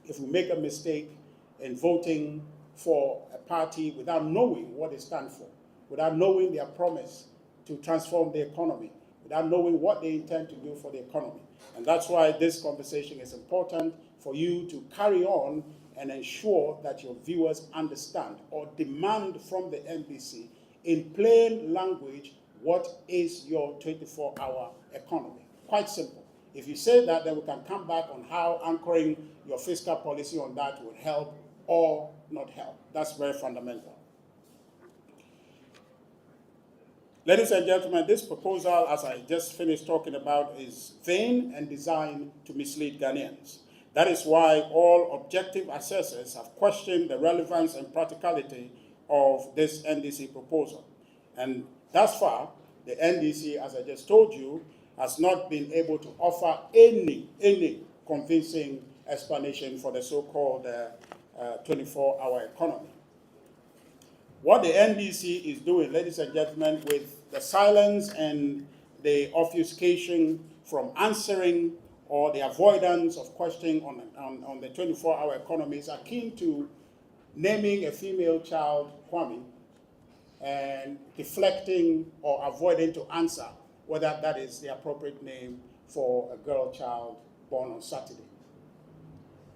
if we make a mistake in voting for a party without knowing what they stand for, without knowing their promise to transform the economy, without knowing what they intend to do for the economy. And that's why this conversation is important, for you to carry on and ensure that your viewers understand or demand from the NDC in plain language what is your 24-hour economy. Quite simple. If you say that, then we can come back on how anchoring your fiscal policy on that would help or not help. That's very fundamental. Ladies and gentlemen, this proposal, as I just finished talking about, is vain and designed to mislead Ghanaians. That is why all objective assessors have questioned the relevance and practicality of this NDC proposal. And thus far, the NDC, as I just told you, has not been able to offer any convincing explanation for the so-called 24-hour economy. What the NDC is doing, ladies and gentlemen, with the silence and the obfuscation from answering or the avoidance of questioning on the 24-hour economy is akin to naming a female child Kwame and deflecting or avoiding to answer whether that is the appropriate name for a girl child born on Saturday.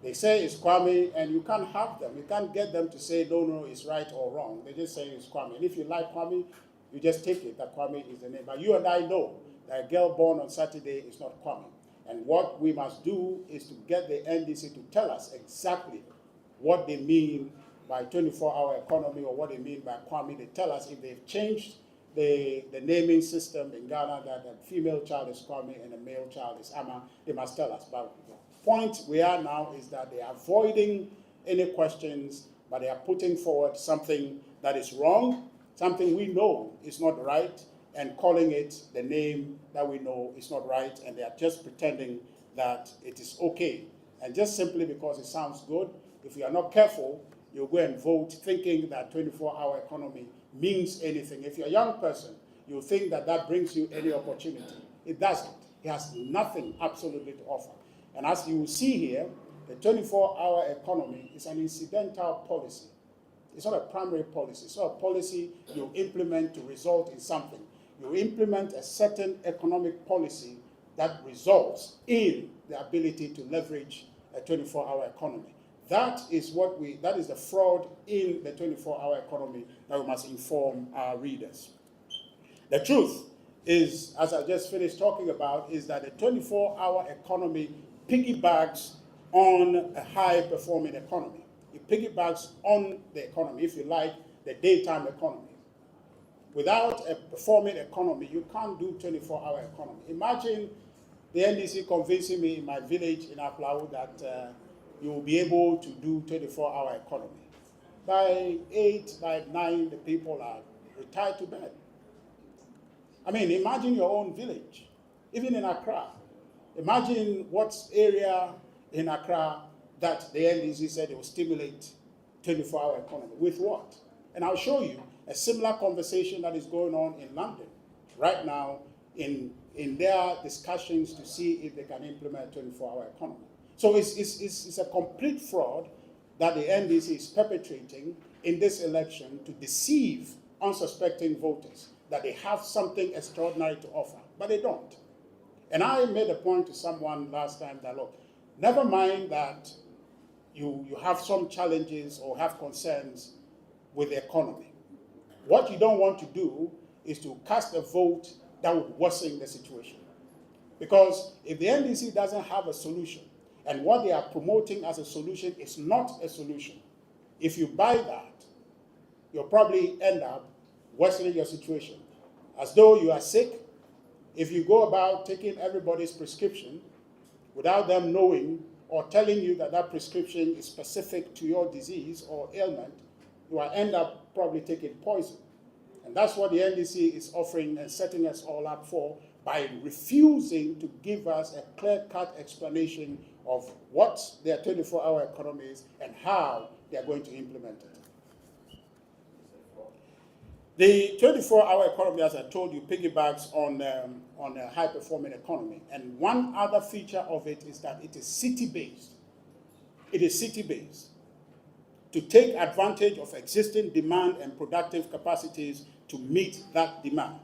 They say it's Kwame, and you can't have them. You can't get them to say, no, it's right or wrong. They just say it's Kwame. And if you like Kwame, you just take it that Kwame is the name. But you and I know that a girl born on Saturday is not Kwame. And what we must do is to get the NDC to tell us exactly what they mean by 24-hour economy or what they mean by Kwame. They tell us if they've changed the naming system in Ghana that a female child is Kwame and a male child is Ama. They must tell us. But the point we are now is that they are avoiding any questions, but they are putting forward something that is wrong, something we know is not right, and calling it the name that we know is not right, and they are just pretending that it is okay. And just simply because it sounds good, if you are not careful, you'll go and vote thinking that 24-hour economy means anything. If you're a young person, you'll think that that brings you any opportunity. It doesn't. It has nothing absolutely to offer. And as you will see here, the 24-hour economy is an incidental policy. It's not a primary policy. It's not a policy you implement to result in something. You implement a certain economic policy that results in the ability to leverage a 24-hour economy. That is the fraud in the 24-hour economy that we must inform our readers. The truth is, as I just finished talking about, is that the 24-hour economy piggybacks on a high-performing economy. It piggybacks on the economy, if you like, the daytime economy. Without a performing economy, you can't do 24-hour economy. Imagine the NDC convincing me in my village in Aplau that you will be able to do 24-hour economy. By 8, by 9, the people are retired to bed. I mean, imagine your own village, even in Accra. Imagine what area in Accra that the NDC said it will stimulate 24-hour economy. With what? And I'll show you a similar conversation that is going on in London right now in in their discussions to see if they can implement 24-hour economy. So it's a complete fraud that the NDC is perpetrating in this election to deceive unsuspecting voters that they have something extraordinary to offer, but they don't. And I made a point to someone last time that, look, never mind that you have some challenges or have concerns with the economy. What you don't want to do is to cast a vote that would worsen the situation. Because if the NDC doesn't have a solution, and what they are promoting as a solution is not a solution, if you buy that, you'll probably end up worsening your situation. As though you are sick, if you go about taking everybody's prescription without them knowing or telling you that that prescription is specific to your disease or ailment, you will end up probably taking poison. And that's what the NDC is offering and setting us all up for by refusing to give us a clear-cut explanation of what their 24-hour economy is and how they are going to implement it. The 24-hour economy, as I told you, piggybacks on a high-performing economy. And one other feature of it is that it is city-based. It is city-based to take advantage of existing demand and productive capacities to meet that demand.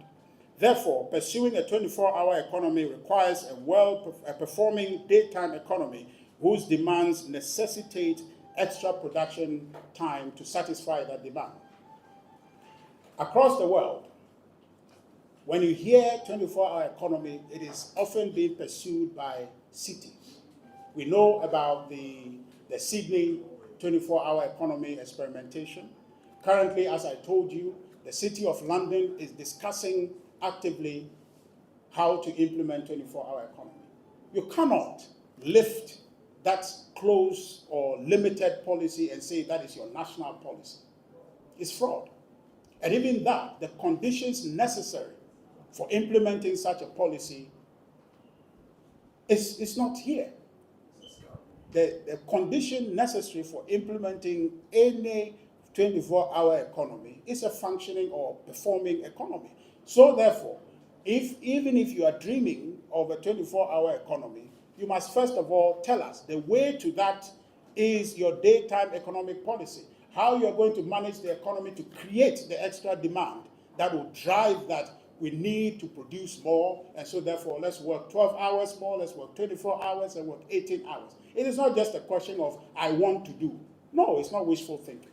Therefore, pursuing a 24-hour economy requires a performing daytime economy whose demands necessitate extra production time to satisfy that demand. Across the world, when you hear 24-hour economy, it is often being pursued by cities. We know about the Sydney 24-hour economy experimentation. Currently, as I told you, the City of London is discussing actively how to implement 24-hour economy. You cannot lift that close or limited policy and say that is your national policy. It's fraud. And even that, the conditions necessary for implementing such a policy is not here. The condition necessary for implementing any 24-hour economy is a functioning or performing economy. So therefore, even if you are dreaming of a 24-hour economy, you must first of all tell us the way to that is your daytime economic policy. How you are going to manage the economy to create the extra demand that will drive that we need to produce more, and so therefore let's work 12 hours more, let's work 24 hours, and work 18 hours. It is not just a question of I want to do. No, it's not wishful thinking.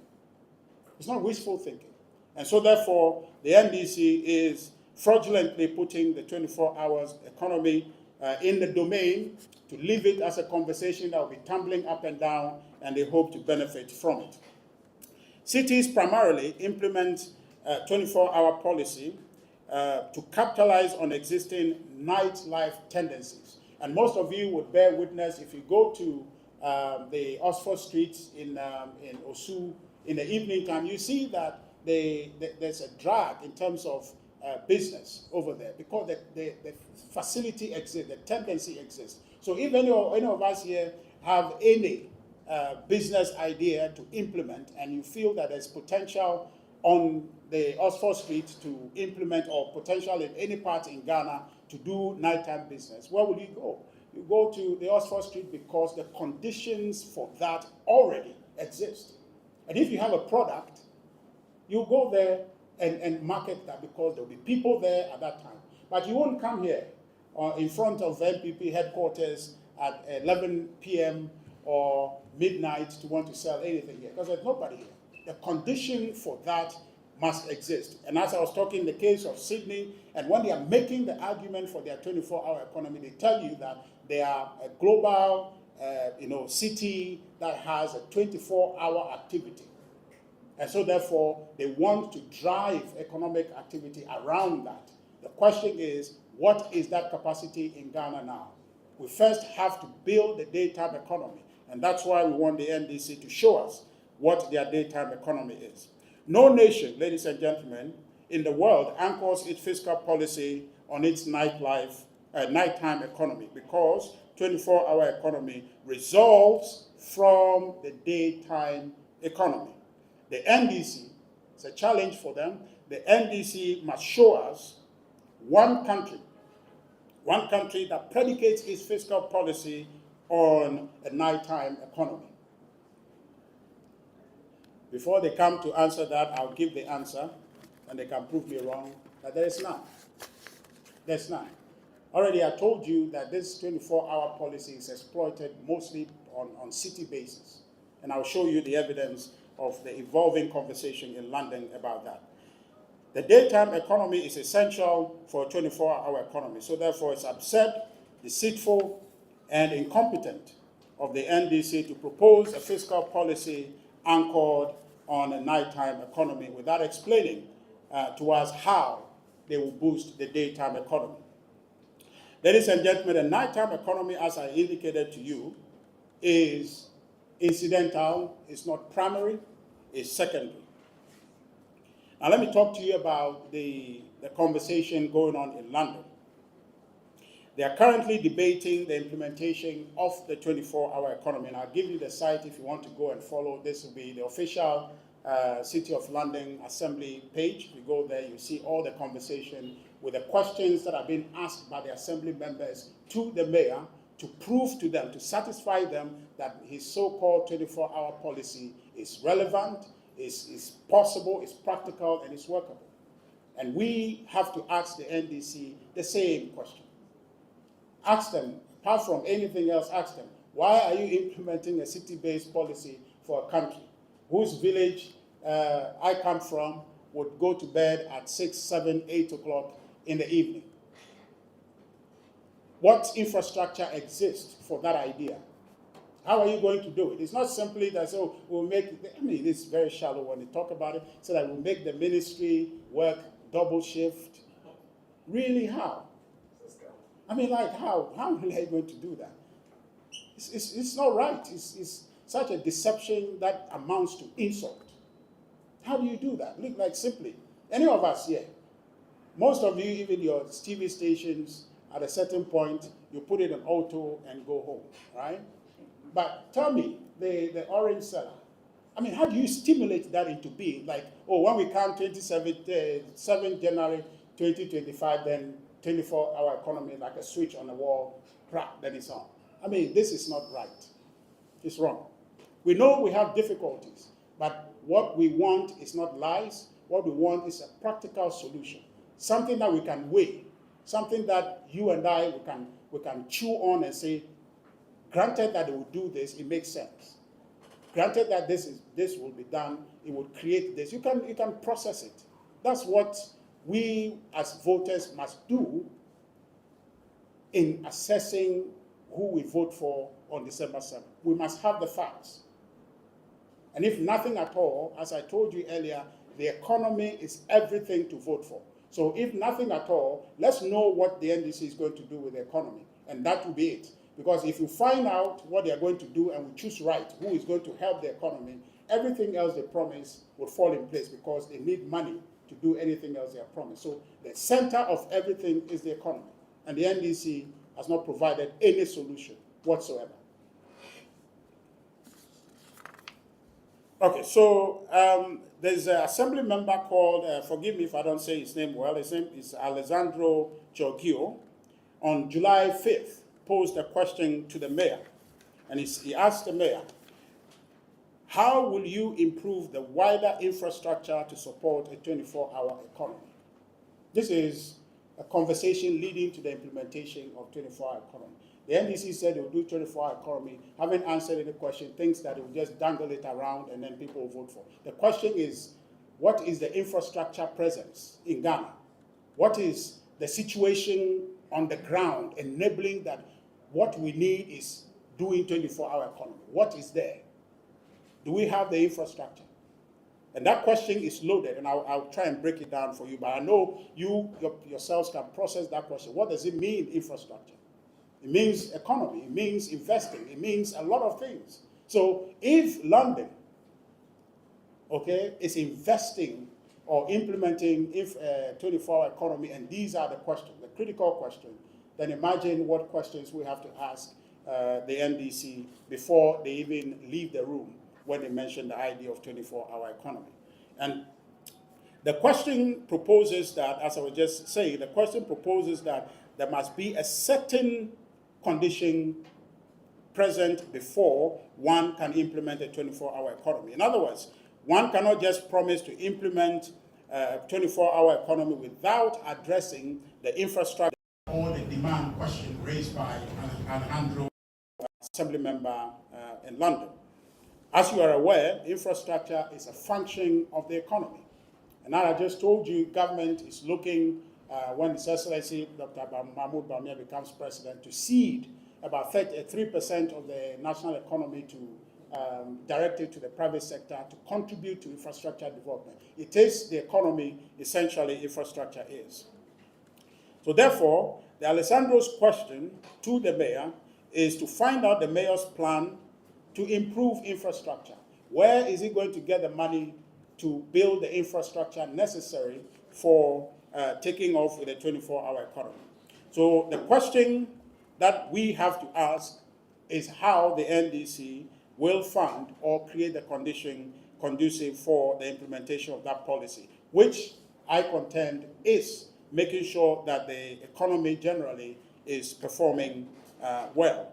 It's not wishful thinking. And so therefore, the NDC is fraudulently putting the 24 hours economy in the domain to leave it as a conversation that will be tumbling up and down, and they hope to benefit from it. Cities primarily implement 24-hour policy to capitalize on existing nightlife tendencies. And most of you would bear witness if you go to the Oxford streets in Osu in the evening time, you see that there's a drag in terms of business over there because the facility exists, the tendency exists. So if any of us here have any business idea to implement and you feel that there's potential on the Oxford Street to implement or potential in any part in Ghana to do nighttime business, where will you go? You go to the Oxford Street because the conditions for that already exist. And if you have a product, you go there and market that because there will be people there at that time. But you won't come here in front of NPP headquarters at 11 p.m. or midnight to want to sell anything here because there's nobody here. The condition for that must exist. And as I was talking in the case of Sydney, and when they are making the argument for their 24-hour economy, they tell you that they are a global city that has a 24-hour activity. And so therefore, they want to drive economic activity around that. The question is, what is that capacity in Ghana now? We first have to build the daytime economy. And that's why we want the NDC to show us what their daytime economy is. No nation, ladies and gentlemen, in the world anchors its fiscal policy on its nighttime economy because 24-hour economy results from the daytime economy. The NDC, it's a challenge for them, the NDC must show us one country One country that predicates its fiscal policy on a nighttime economy. Before they come to answer that, I'll give the answer, and they can prove me wrong, that there is none. There's none. Already I told you that this 24-hour policy is exploited mostly on city basis. And I'll show you the evidence of the evolving conversation in London about that. The daytime economy is essential for a 24-hour economy. So therefore it's absurd, deceitful, and incompetent of the NDC to propose a fiscal policy anchored on a nighttime economy without explaining to us how they will boost the daytime economy. Ladies and gentlemen, the nighttime economy, as I indicated to you, is incidental, it's not primary, it's secondary. Now let me talk to you about the conversation going on in London. They are currently debating the implementation of the 24-hour economy, and I'll give you the site if you want to go and follow. This will be the official City of London Assembly page. If you go there, you see all the conversation with the questions that are being asked by the Assembly members to the mayor to prove to them, to satisfy them that his so-called 24-hour policy is relevant, is possible, is practical, and is workable. And we have to ask the NDC the same question. Ask them, apart from anything else, ask them, why are you implementing a city-based policy for a country whose village I come from would go to bed at 6, 7, 8 o'clock in the evening? What infrastructure exists for that idea? How are you going to do it? It's not simply that, so we'll make, I mean, it's very shallow when they talk about it, so that we'll make the ministry work double shift. Really, how? I mean, like, how are you going to do that? It's not right. It's such a deception that amounts to insult. How do you do that? Look, like, simply, any of us here, most of you, even your TV stations, at a certain point, you put it in auto and go home, right? But tell me, the orange seller, I mean, how do you stimulate that into being? Like, oh, when we come 7 January 2025, then 24-hour economy, like a switch on the wall, crap, then it's on. I mean, this is not right. It's wrong. We know we have difficulties, but what we want is not lies. What we want is a practical solution, something that we can weigh, something that you and I, we can chew on and say, granted that they will do this, it makes sense. Granted that this will be done, it will create this. You can process it. That's what we as voters must do in assessing who we vote for on December 7th. We must have the facts. And if nothing at all, as I told you earlier, the economy is everything to vote for. So if nothing at all, let's know what the NDC is going to do with the economy, and that will be it. Because if you find out what they are going to do and we choose right, who is going to help the economy, everything else they promise will fall in place because they need money to do anything else they have promised. So the center of everything is the economy. And the NDC has not provided any solution whatsoever. Okay, so there's an assembly member called, forgive me if I don't say his name well, his name is Alessandro Giorgio. On July 5th, posed a question to the mayor. And he asked the mayor, how will you improve the wider infrastructure to support a 24-hour economy? This is a conversation leading to the implementation of 24-hour economy. The NDC said they will do 24-hour economy, haven't answered any question, thinks that they will just dangle it around and then people will vote for. The question is, what is the infrastructure presence in Ghana? What is the situation on the ground enabling that what we need is doing 24-hour economy? What is there? Do we have the infrastructure? And that question is loaded, and I'll try and break it down for you, but I know you yourselves can process that question. What does it mean, infrastructure? It means economy, it means investing, it means a lot of things. So if London, okay, is investing or implementing 24-hour economy, and these are the questions, the critical questions, then imagine what questions we have to ask the NDC before they even leave the room when they mention the idea of 24-hour economy. And The question proposes that, as I was just saying, the question proposes that there must be a certain condition present before one can implement a 24-hour economy. In other words, one cannot just promise to implement a 24-hour economy without addressing the infrastructure or the demand question raised by Alejandro, Assembly member in London. As you are aware, infrastructure is a function of the economy. And now I just told you, government is looking, when His Excellency Dr. Bawumia becomes president, to cede about 3% of the national economy to direct it to the private sector to contribute to infrastructure development. It is the economy, essentially, infrastructure is. So therefore, the Alessandro's question to the mayor is to find out the mayor's plan to improve infrastructure. Where is he going to get the money to build the infrastructure necessary for taking off with a 24-hour economy? So the question that we have to ask is how the NDC will fund or create the condition conducive for the implementation of that policy, which I contend is making sure that the economy generally is performing well.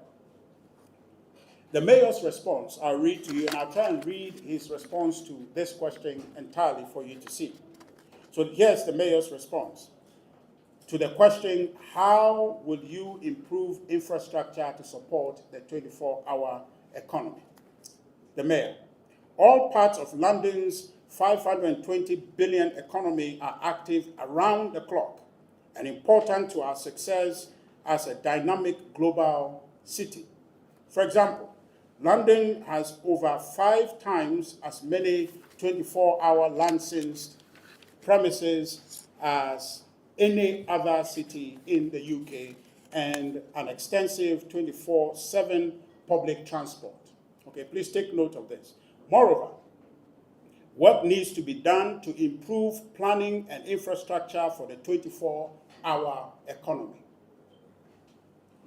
The mayor's response, I'll read to you, and I'll try and read his response to this question entirely for you to see. So here's the mayor's response to the question, how will you improve infrastructure to support the 24-hour economy? The mayor, all parts of London's 520 billion economy are active around the clock and important to our success as a dynamic global city. For example, London has over 5 times as many 24-hour licensed premises as any other city in the UK and an extensive 24/7 public transport. Okay, please take note of this. Moreover, work needs to be done to improve planning and infrastructure for the 24-hour economy.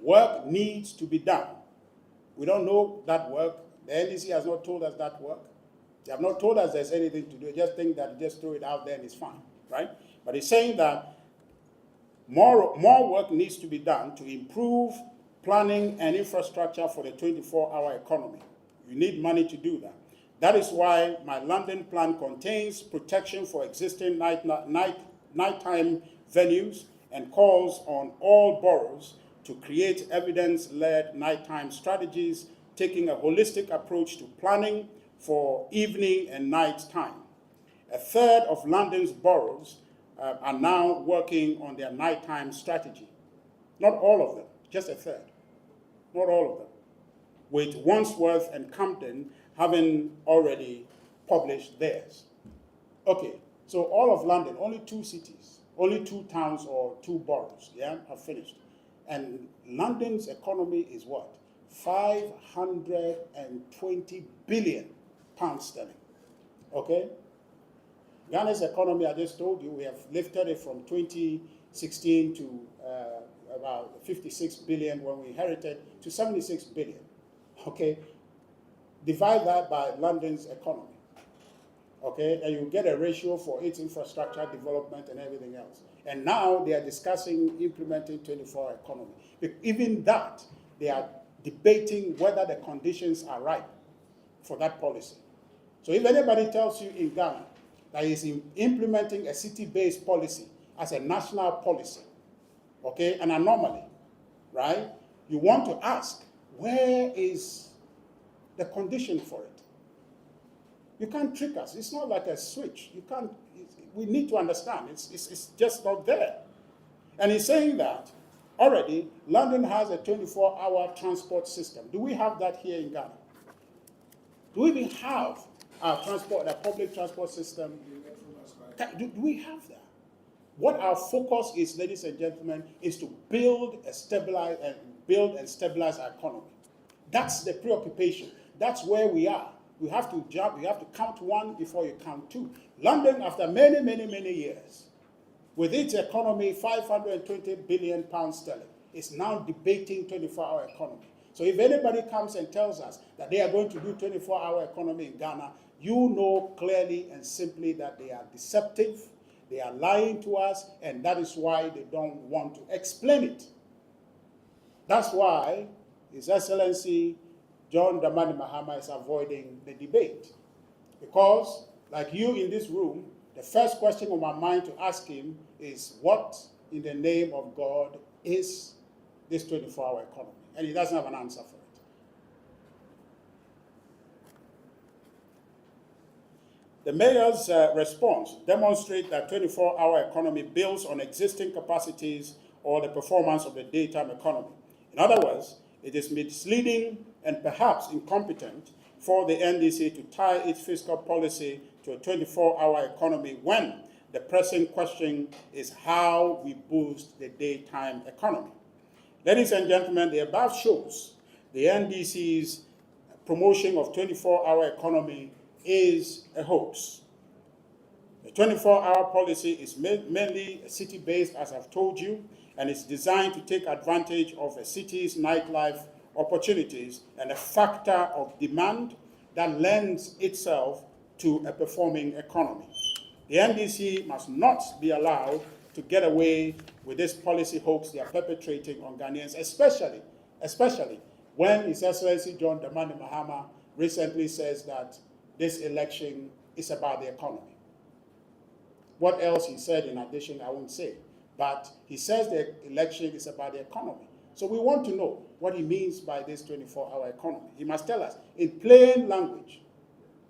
Work needs to be done. We don't know that work. The NDC has not told us that work. They have not told us there's anything to do. They just think that just throw it out there and it's fine, right? But it's saying that more work needs to be done to improve planning and infrastructure for the 24-hour economy. You need money to do that. That is why my London plan contains protection for existing nighttime venues and calls on all boroughs to create evidence-led nighttime strategies, taking a holistic approach to planning for evening and night time. A third of London's boroughs are now working on their nighttime strategy. Not all of them, just a third. Not all of them. With Wandsworth and Camden having already published theirs. Okay, so all of London, only 2 cities, only 2 towns or 2 boroughs, yeah, have finished. And London's economy is what? 520 billion pounds sterling, okay? Ghana's economy, I just told you, we have lifted it from 2016 to about 56 billion when we inherited to 76 billion, okay? Divide that by London's economy, okay? And you get a ratio for its infrastructure development and everything else. And now they are discussing implementing 24-hour economy. But even that, they are debating whether the conditions are right for that policy. So if anybody tells you in Ghana that is implementing a city-based policy as a national policy, okay, an anomaly, right? You want to ask, where is the condition for it? You can't trick us. It's not like a switch. You can't. We need to understand. It's just not there. And he's saying that already London has a 24-hour transport system. Do we have that here in Ghana? Do we even have our public transport system? Do we have that? What our focus is, ladies and gentlemen, is to build and stabilize our economy. That's the preoccupation. That's where we are. We have to jump. You have to count 1 before you count 2. London, after many, many, many years, with its economy 520 billion pounds sterling, is now debating 24-hour economy. So if anybody comes and tells us that they are going to do 24-hour economy in Ghana, you know clearly and simply that they are deceptive, they are lying to us, and that is why they don't want to explain it. That's why His Excellency John Dramani Mahama is avoiding the debate. Because, like you in this room, the first question on my mind to ask him is, what in the name of God is this 24-hour economy? And he doesn't have an answer for it. The mayor's response demonstrates that 24-hour economy builds on existing capacities or the performance of the daytime economy. In other words, it is misleading and perhaps incompetent for the NDC to tie its fiscal policy to a 24-hour economy when the pressing question is how we boost the daytime economy. Ladies and gentlemen, the above shows the NDC's promotion of 24-hour economy is a hoax. The 24-hour policy is mainly city-based, as I've told you, and it's designed to take advantage of a city's nightlife opportunities and a factor of demand that lends itself to a performing economy. The NDC must not be allowed to get away with this policy hoax they are perpetrating on Ghanaians, especially when His Excellency John Dramani Mahama recently says that this election is about the economy. What else he said in addition, I won't say, but he says the election is about the economy. So we want to know what he means by this 24-hour economy. He must tell us in plain language.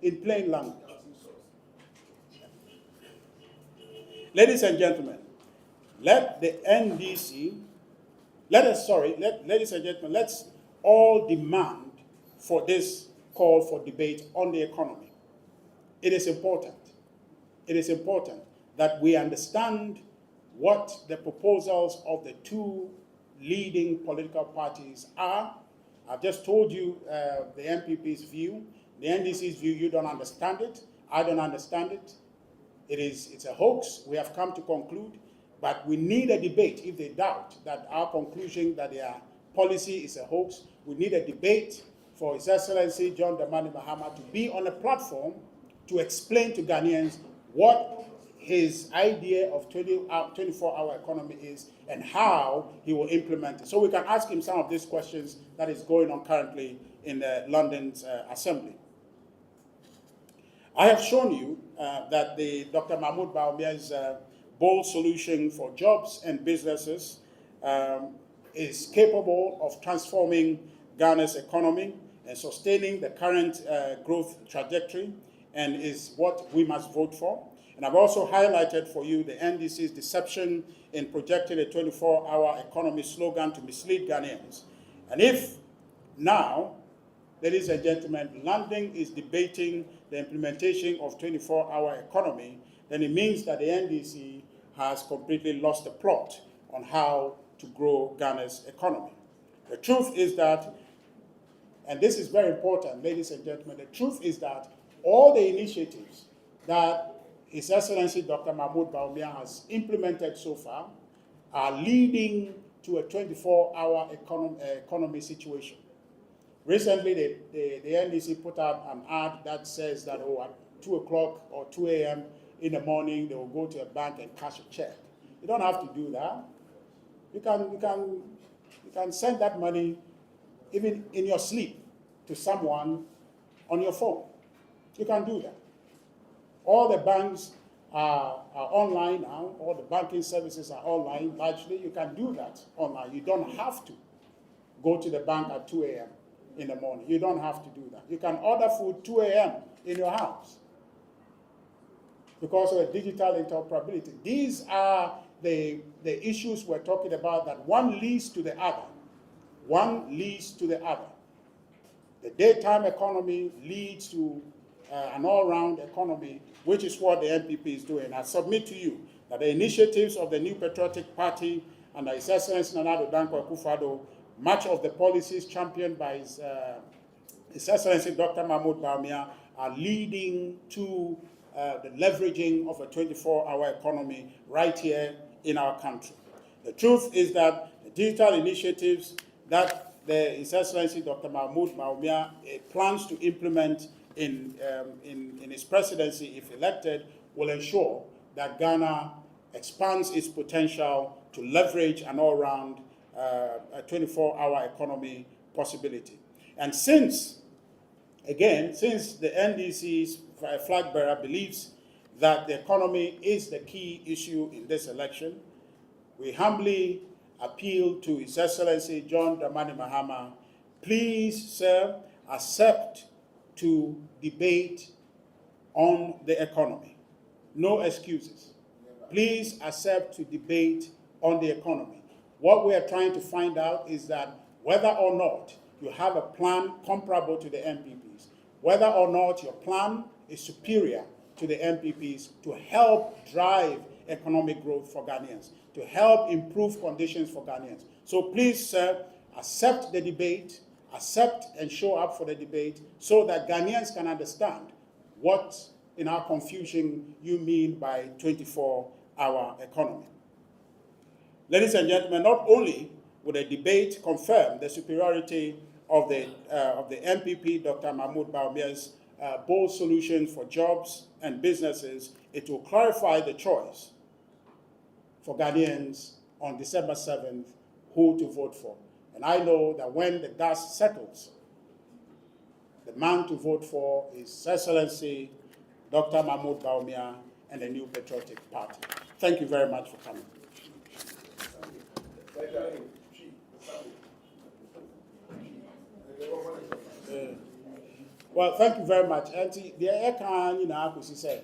In plain language. Ladies and gentlemen, let the NDC, ladies and gentlemen, let's all demand for this call for debate on the economy. It is important. It is important that we understand what the proposals of the two leading political parties are. I've just told you the MPP's view, the NDC's view. You don't understand it. I don't understand it. It's a hoax. We have come to conclude, but we need a debate. If they doubt that our conclusion that their policy is a hoax, we need a debate for His Excellency John Dramani Mahama to be on a platform to explain to Ghanaians what his idea of 24-hour economy is and how he will implement it. So we can ask him some of these questions that is going on currently in London's Assembly. I have shown you that Dr. Mahmoud Bawumia's bold solution for jobs and businesses is capable of transforming Ghana's economy and sustaining the current growth trajectory, and is what we must vote for. And I've also highlighted for you the NDC's deception in projecting a 24-hour economy slogan to mislead Ghanaians. And if now, ladies and gentlemen, London is debating the implementation of 24-hour economy, then it means that the NDC has completely lost the plot on how to grow Ghana's economy. The truth is that, and this is very important, ladies and gentlemen, the truth is that all the initiatives that His Excellency Dr. Mahmoud Bawumia has implemented so far are leading to a 24-hour economy situation. Recently, the NDC put out an ad that says that at 2 o'clock or 2 a.m. in the morning, they will go to a bank and cash a check. You don't have to do that. You can send that money even in your sleep to someone on your phone. You can do that. All the banks are online now. All the banking services are online. Largely, you can do that online. You don't have to go to the bank at 2 a.m. in the morning. You don't have to do that. You can order food 2 a.m. in your house because of digital interoperability. These are the issues we're talking about, that one leads to the other. One leads to the other. The daytime economy leads to an all-round economy, which is what the NPP is doing. I submit to you that the initiatives of the New Patriotic Party under His Excellency Nana Addo Dankwa Akufo-Addo, much of the policies championed by His Excellency Dr. Mahmoud Bawumia, are leading to the leveraging of a 24-hour economy right here in our country. The truth is that the digital initiatives that His Excellency Dr. Mahmoud Bawumia plans to implement in his presidency, if elected, will ensure that Ghana expands its potential to leverage an all-round 24-hour economy possibility. And since the NDC's flag bearer believes that the economy is the key issue in this election, we humbly appeal to His Excellency John Dramani Mahama, please, sir, accept to debate on the economy. No excuses. Please accept to debate on the economy. What we are trying to find out is that whether or not you have a plan comparable to the MPPs, whether or not your plan is superior to the MPPs to help drive economic growth for Ghanaians, to help improve conditions for Ghanaians. So please, sir, accept the debate, accept and show up for the debate so that Ghanaians can understand what, in our confusion, you mean by 24-hour economy. Ladies and gentlemen, not only will the debate confirm the superiority of the MPP, Dr. Mahmoud Bawumia's bold solutions for jobs and businesses, it will clarify the choice for Ghanaians on December 7th, who to vote for. And I know that when the dust settles, the man to vote for is His Excellency Dr. Mahmoud Bawumia and the New Patriotic Party. Thank you very much for coming. Well, thank you very much. Auntie, the air can, you know, as you said,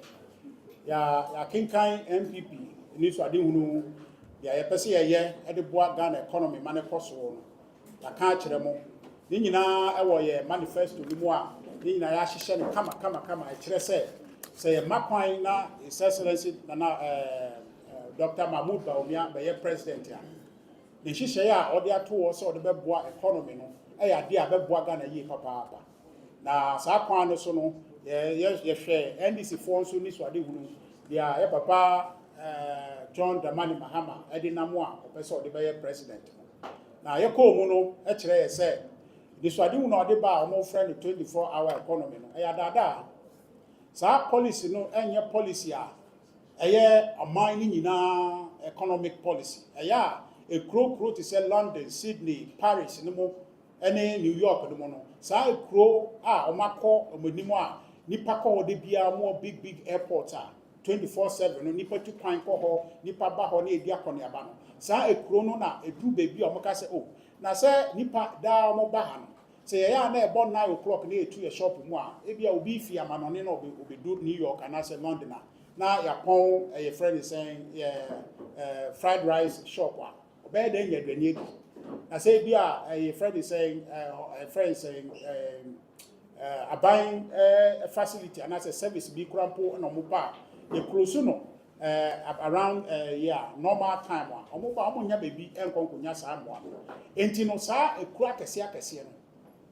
ya kinkai MPP, needs to do, ya pesi ya at the board Ghana economy, money cost one. Ya can't chemo. Nina, I was a manifesto, Limoa, Nina Yashi, come, I say, Makwai na, His Excellency, Dr. Mahmoud Bawumia, by your president. The Shishaya, or the two also the Beboa economy, a dear Beboa Ghana ye papa. Na Sakwan so no, yes, share NDC phones who needs to do, yeah, papa John Dramani Mahama, Edinamwa, Professor the Bayer president. Now, your co mono, actually, said, this was doing not about more friendly 24-hour economy. Ayadada. So, policy no, and your policy are a mining in our economic policy. A crow to say London, Sydney, Paris, no more, any New York, no more. So, a crow, Omako, Omonimoa, Nipako, the Bia, more big airports are 24/7, no Nipa to Pine Coho, Nipa Baho, Diakon Yabano. Sa a chrono na a do baby or Mocasa. Oh, now say Nipa da mo bahan. Say, I am about 9 o'clock near to a shop. Moi, if you will be Fia Manonino will be do New York and I say London. Now, your phone, a friend is saying, fried rice shop. Obey then you're the I say, a friend is saying, a buying a facility and as a service be crampo and a mupa. The closuno around normal time one. Omo baby and konkunya sa mo. Enti no sa e kura kese no.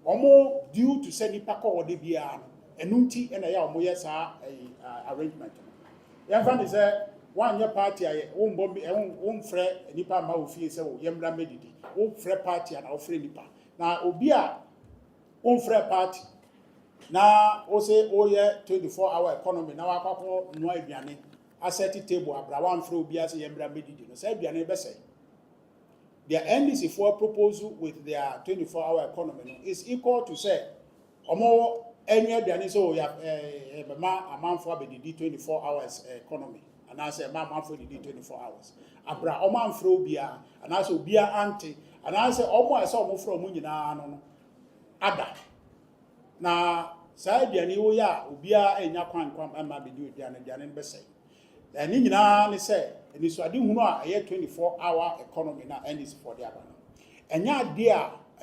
Omo due to send nipa ko ode bia no. Enunti na ya omo ye sa arrangement. Ya fan say one year party aye won frɛ nipa ma ofie sɛ wo yemra medidi. Won frɛ party and ofre nipa. Na obi a won frɛ party na o say o ye 24-hour economy na wakako no aduane asset table abrawan fro obi ase yembra medidi no say aduane be say their NDC for proposal with their 24-hour economy no is equal to say omo any aduane so ya ma amanfo abedidi 24 hours economy and I say ma amanfo didi 24 hours abra omo amfro obi a and I say obi a anti and I say omo ase omo fro omo nyina no ada na saa aduane wo ya obia enya kwankwam ama bedi aduane be say na ni nyina ne say eni so ade hunu a 24-hour economy na NDC for the abano enya ade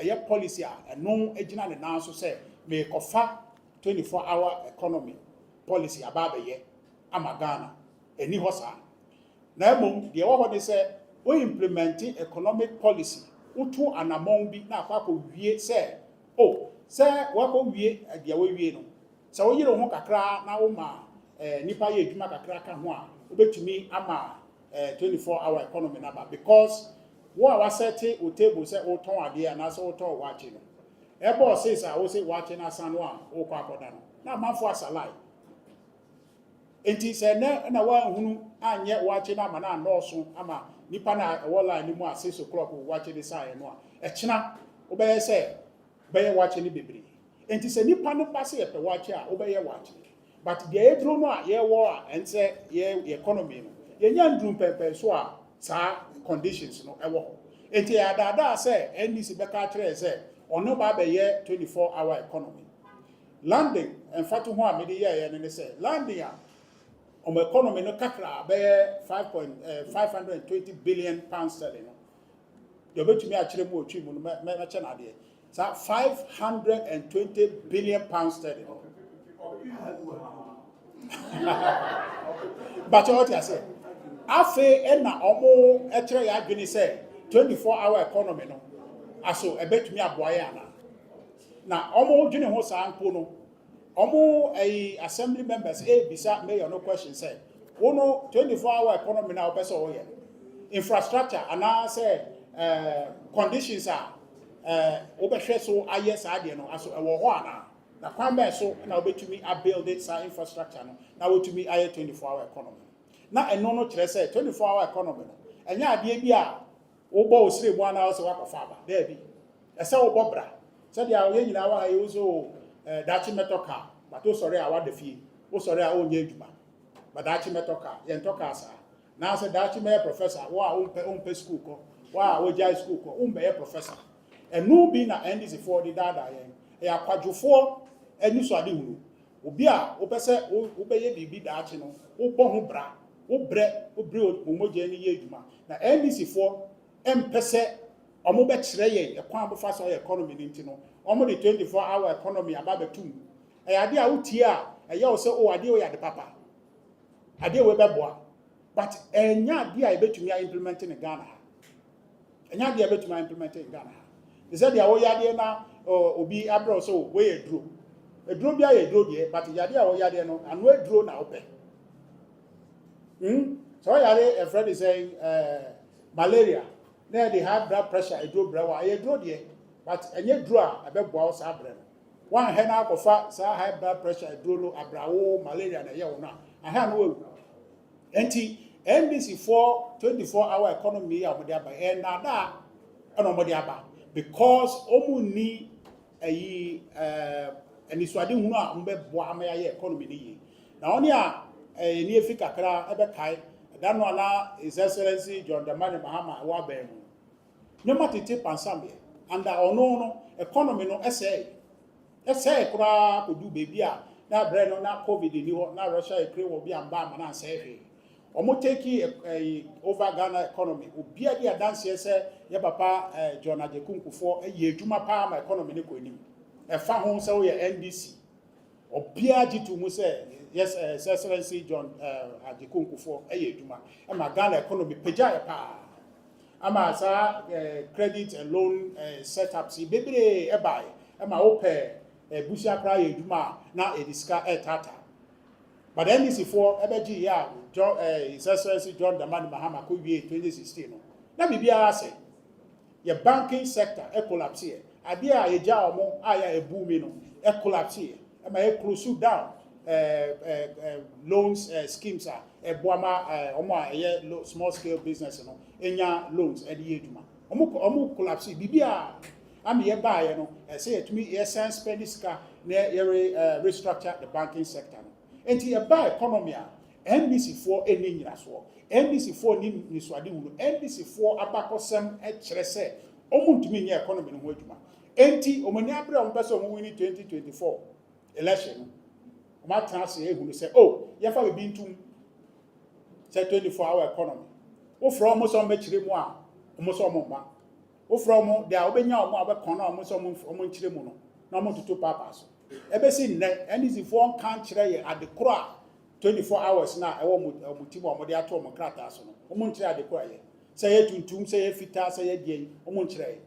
a policy a eno agina ne nan so say me kofa 24-hour economy policy aba be ye ama Ghana eni hosa na emom de wo ho de say we implement economic policy utu anamon bi na akwa wie say oh say wako wie dia we wie no say wo yire ho kakra na wo ma nipa ye adwuma kakra ka ho a obetumi ama 24-hour economy na ba because wo a wasete o table say o ton ade na so o ton wache no e boss says I wo say wache na san no a wo kwa akoda no na amanfo asalai enti se na wa hunu anye wache na mana nọọsụ ama nipa na wala ni mu a 6 o'clock wache de sai no a echina obeye se beye wache ni bebre enti se nipa no passe ye pe wache a obeye wache but the edro no a ye wo a ense ye economy no ye nya ndrum pepe so a sa conditions no ewo ho enti ya dada se NDC beka kire se ono ba be ye 24-hour economy landing en fatu ho a me de ye ne se landing a on economy no kakra be 520 billion pounds sterling no you bet me a kire mu otwi mu no me che na de sa 520 billion pounds sterling no but what you say afi na omo e kire ya adwini say 24-hour economy no aso e bet me aboa ya na omo dwini ho sa anko no omo assembly members bisa mayor no question say wono 24-hour economy na opese o ye infrastructure ana say conditions are obehwe so aye sa de no aso e wo ho ana na kwamba so na obetumi a build it sa infrastructure no na wotumi aye 24-hour economy na eno no kire say 24-hour economy no enya ade bi a wo bo osire mu ana so wakofa ba there bi ese wo bo bra so dia wo nyina wa aye so dachi metoka but o sorry awa de fie o sorry a onye adwuma but dachi metoka ye ntoka sa na say dachi me professor wa o mpe school ko wa o jai school ko o mbe professor enu bi na NDC for the dada ye ya kwadwofo eni so ade hunu obi a o pese o beye bibi dachi no o bo ho bra o bre o moje ni ye adwuma na NDC for empese omo be kire ye ekwan bo fa so economy ni ntino omo the 24-hour economy ababetum ade a utie a eye o se o ade o ya de papa ade we beboa but enya ade a ebetumi a implement in Ghana enya ade a ebetumi implement in Ghana they said dia wo ya de na obi abro so we eduro bia ye eduro de but ya de a wo ya de no anu eduro na ope so ya de a friend is saying malaria na they have blood pressure eduro bra wa ye eduro de but enye duro a abeboa o sa bre one hen akofa sa high blood pressure eduro no abrawo malaria na ye wo na aha no wu enti NDC for 24-hour economy ya mode aba e na da eno mode aba because omuni eni swade hunu a mbeboa amaya ye economy ni yi na oni a ni efi kakra ebe kai da no ala His Excellency John Dramani Mahama wa ba mu nyoma tete pansambe anda ono no economy no ese kura kodu bebi a na bre no na covid ni ho na Russia ekre wo bi amba ma na se omo take over Ghana economy obi ade adanse ese ye papa John Ajekunkufo ye adwuma pa ma economy ne ko enim e fa ho se wo ye NDC obi agitu mu se yes Excellency John Ajekunkufo ye adwuma e ma Ghana economy peja pa ama sa credit and loan setups bebre e bai e ma ope busia kra ye adwuma na ediska tata but NDC for ebeji ya His Excellency John Dramani Mahama ko wie 2016 no na bibia ase ye banking sector e collapse here ade a ye ja omo aya ebumi no e collapse here e ma e close down loans schemes a e boama omo a ye small scale business no enya loans e de eduma omo collapse bibia am ye buy no e say etumi ye sense pendiska na ye restructure the banking sector no enti ye buy economy a NDC for any nyina so NDC for ni swade wuru NDC for abakosem e kire se omuntumi nya economy no ho adwuma enti omani abre o mpese o win 2024 election o ma transe e hunu se oh ye fa be ntum say 24-hour economy o from so ma kire mu a o so mo ma o from there obenya o mo abekon na o so mo nkire mu no na mo tutu papa so ebe si nne NDC for kan kire ye adekora 24 hours na ewo mutimu omode ato mo krata so no omo nkire adekora ye say ye tuntum say ye fita say ye die omo nkire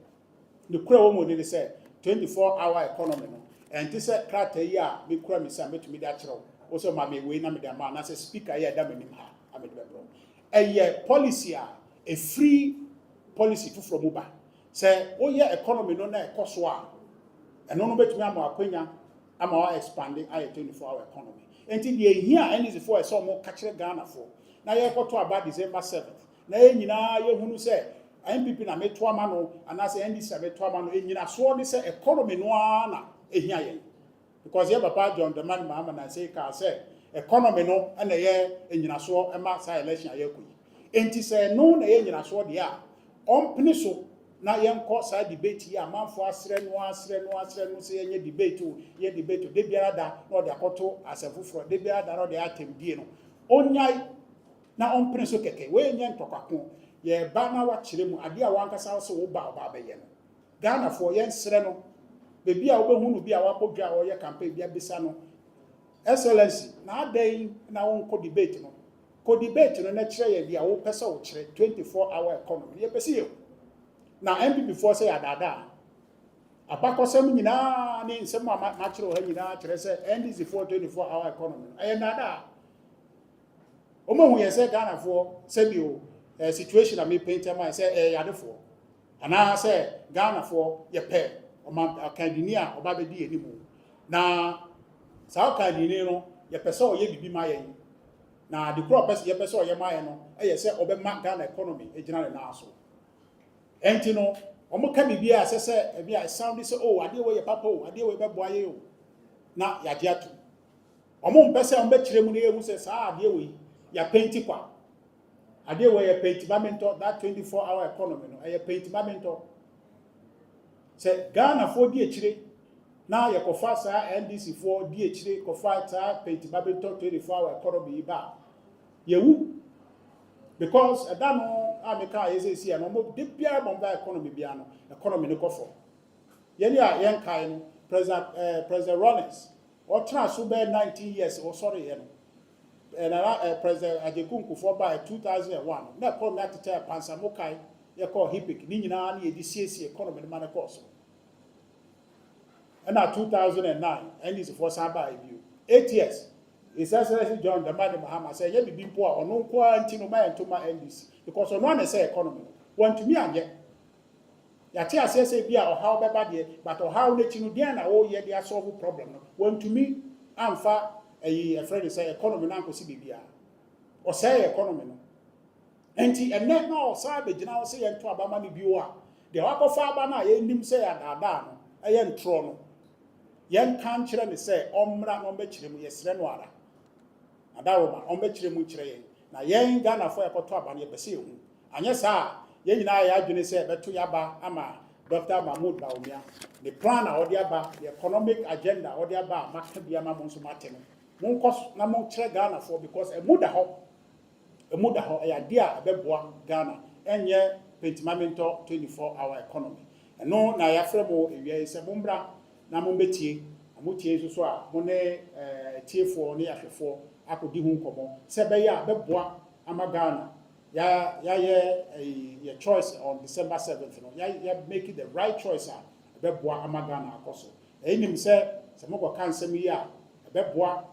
the kura wo mo ni say 24-hour economy no and this krata yi a me kura me say metumi da kire wo so ma me we na me da ma na say speaker ye da manim ha amede bebro eye policy a free policy to from uba say o ye economy no na ekoso a eno no betumi am akwanya I'm all expanding our 24-hour economy. Until the here and is for a sum more catcher Ghana for. Now you got to about December 7th. Now you who say, I'm people na met mano, and I say, and this I met mano, and you know, so this economy no ana a here. Because you have a part John the man, Mamma, and say, economy no, and a year, and you know, so a mass election a year. And it say, no, a year, so they are on Peninsula. Na yɛn kɔ saa debate yi amanfo asrɛ no sɛ yɛnyɛ debate o yɛ debate o de biara da na ɔde akɔto asɛ foforɔ de biara da na ɔde atem die no onyai na ɔmpene so kɛkɛ wɔnyɛ ntɔkwako yɛba na wakyerɛ mu adeɛ a wankasa sɛ woba abɛyɛ no Ghanafoɔ yɛnsrɛ no beebi a wobɛhu no bi a wabɔ dwa a ɔyɛ campaign bi abisa no excellency na adɛn na wɔnkɔ debate no kɔ debate no na kyerɛ yɛ deɛ wopɛ sɛ wo kyerɛ 24-hour economy yɛpɛ sɛ yɛ na MPP for say adada apakosem nyina ne nsem ma kyerɛ ha nyina kyerɛ sɛ NDC for 24-hour economy ɛyɛ nada omahu yɛ sɛ Ghana for sɛ bio situation a me paint am sɛ yadefo ana sɛ Ghana for yɛ pɛ ɔma kandini a ɔba bɛdi enimu na saa kandini no yɛ pɛ sɛ ɔyɛ bibi ma yɛn na the crop yɛ pɛ sɛ ɔyɛ ma yɛn no ɛyɛ sɛ ɔbɛma Ghana economy egyina ne na so enti no omo ka bibia asese ebi a sound say oh ade we ye papa oh ade we be boaye o na ya je atu omo mpese on be kire mu na ehu se sa ade we ya painti kwa ade we ye painti mamento that 24-hour economy no ye painti mamento se Ghana for di ekire na ye kofa sa NDC for di ekire kofa ta painti mamento 24-hour economy ba ye wu because adano ameka yesi ya no mo de bia bomba economy bia no economy ne kofo yeli a yen kai no president Rollins or transfer be 19 years or sorry you know and president Ajekunku for by 2001 na call that tell pansa mo kai ye call hipic ni nyina na ye di siesie economy ne man course and 2009 and is for saba review 8 years His Excellency John the man Mahama say ye be poor or no poor antino my and to my NDC because on one say economy want to me and yet Yatia says be or how bad but or how let you know oh yeah they solve problem want to me am far a friend say economy na kosi bibia or say economy no enti enne na o sa be gina say ento abama ni biwo a de wakofa aba na ye nim say adada no eye ntro no yen kan kire ne say omra no be kire mu yesre no ara adaroma on be kire mu kire yen na yen Ghana for ekoto aba ne pese ehu anye sa yen nyina ya adwene say beto yaba ama Dr. Mahmoud Bawumia the plan a odi aba the economic agenda odi aba maka bia ma mo nso mate no mon kos na mon kire Ghana for because emuda ho ya dia beboa Ghana enye pentimamento 24-hour economy eno na ya fremo ewie se mombra na mo betie amotie so so a mo ne tiefo ne ahwefo akodi hu nkomo se be ya beboa ama Ghana ya ye choice on December 7th no ya make it the right choice a beboa ama Ghana akoso enim se mo go kan sem yi a beboa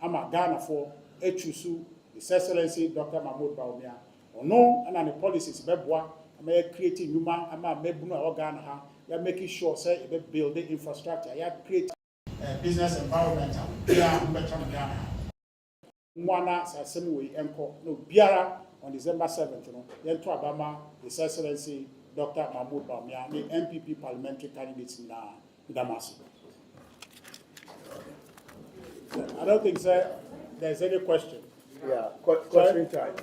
ama Ghana for echusu His Excellency Dr. Mahmoud Bawumia ono ana ne policies beboa ama ya create nyuma ama mebunu a Ghana ha ya making sure say e build the infrastructure ya create business environment ya better Ghana mwana sa semwe enko no biara on December 7th no yento abama His Excellency Dr. Mahmoud Bawumia the MPP parliamentary candidates na Damasi. I don't think there's any question. Yeah, question time.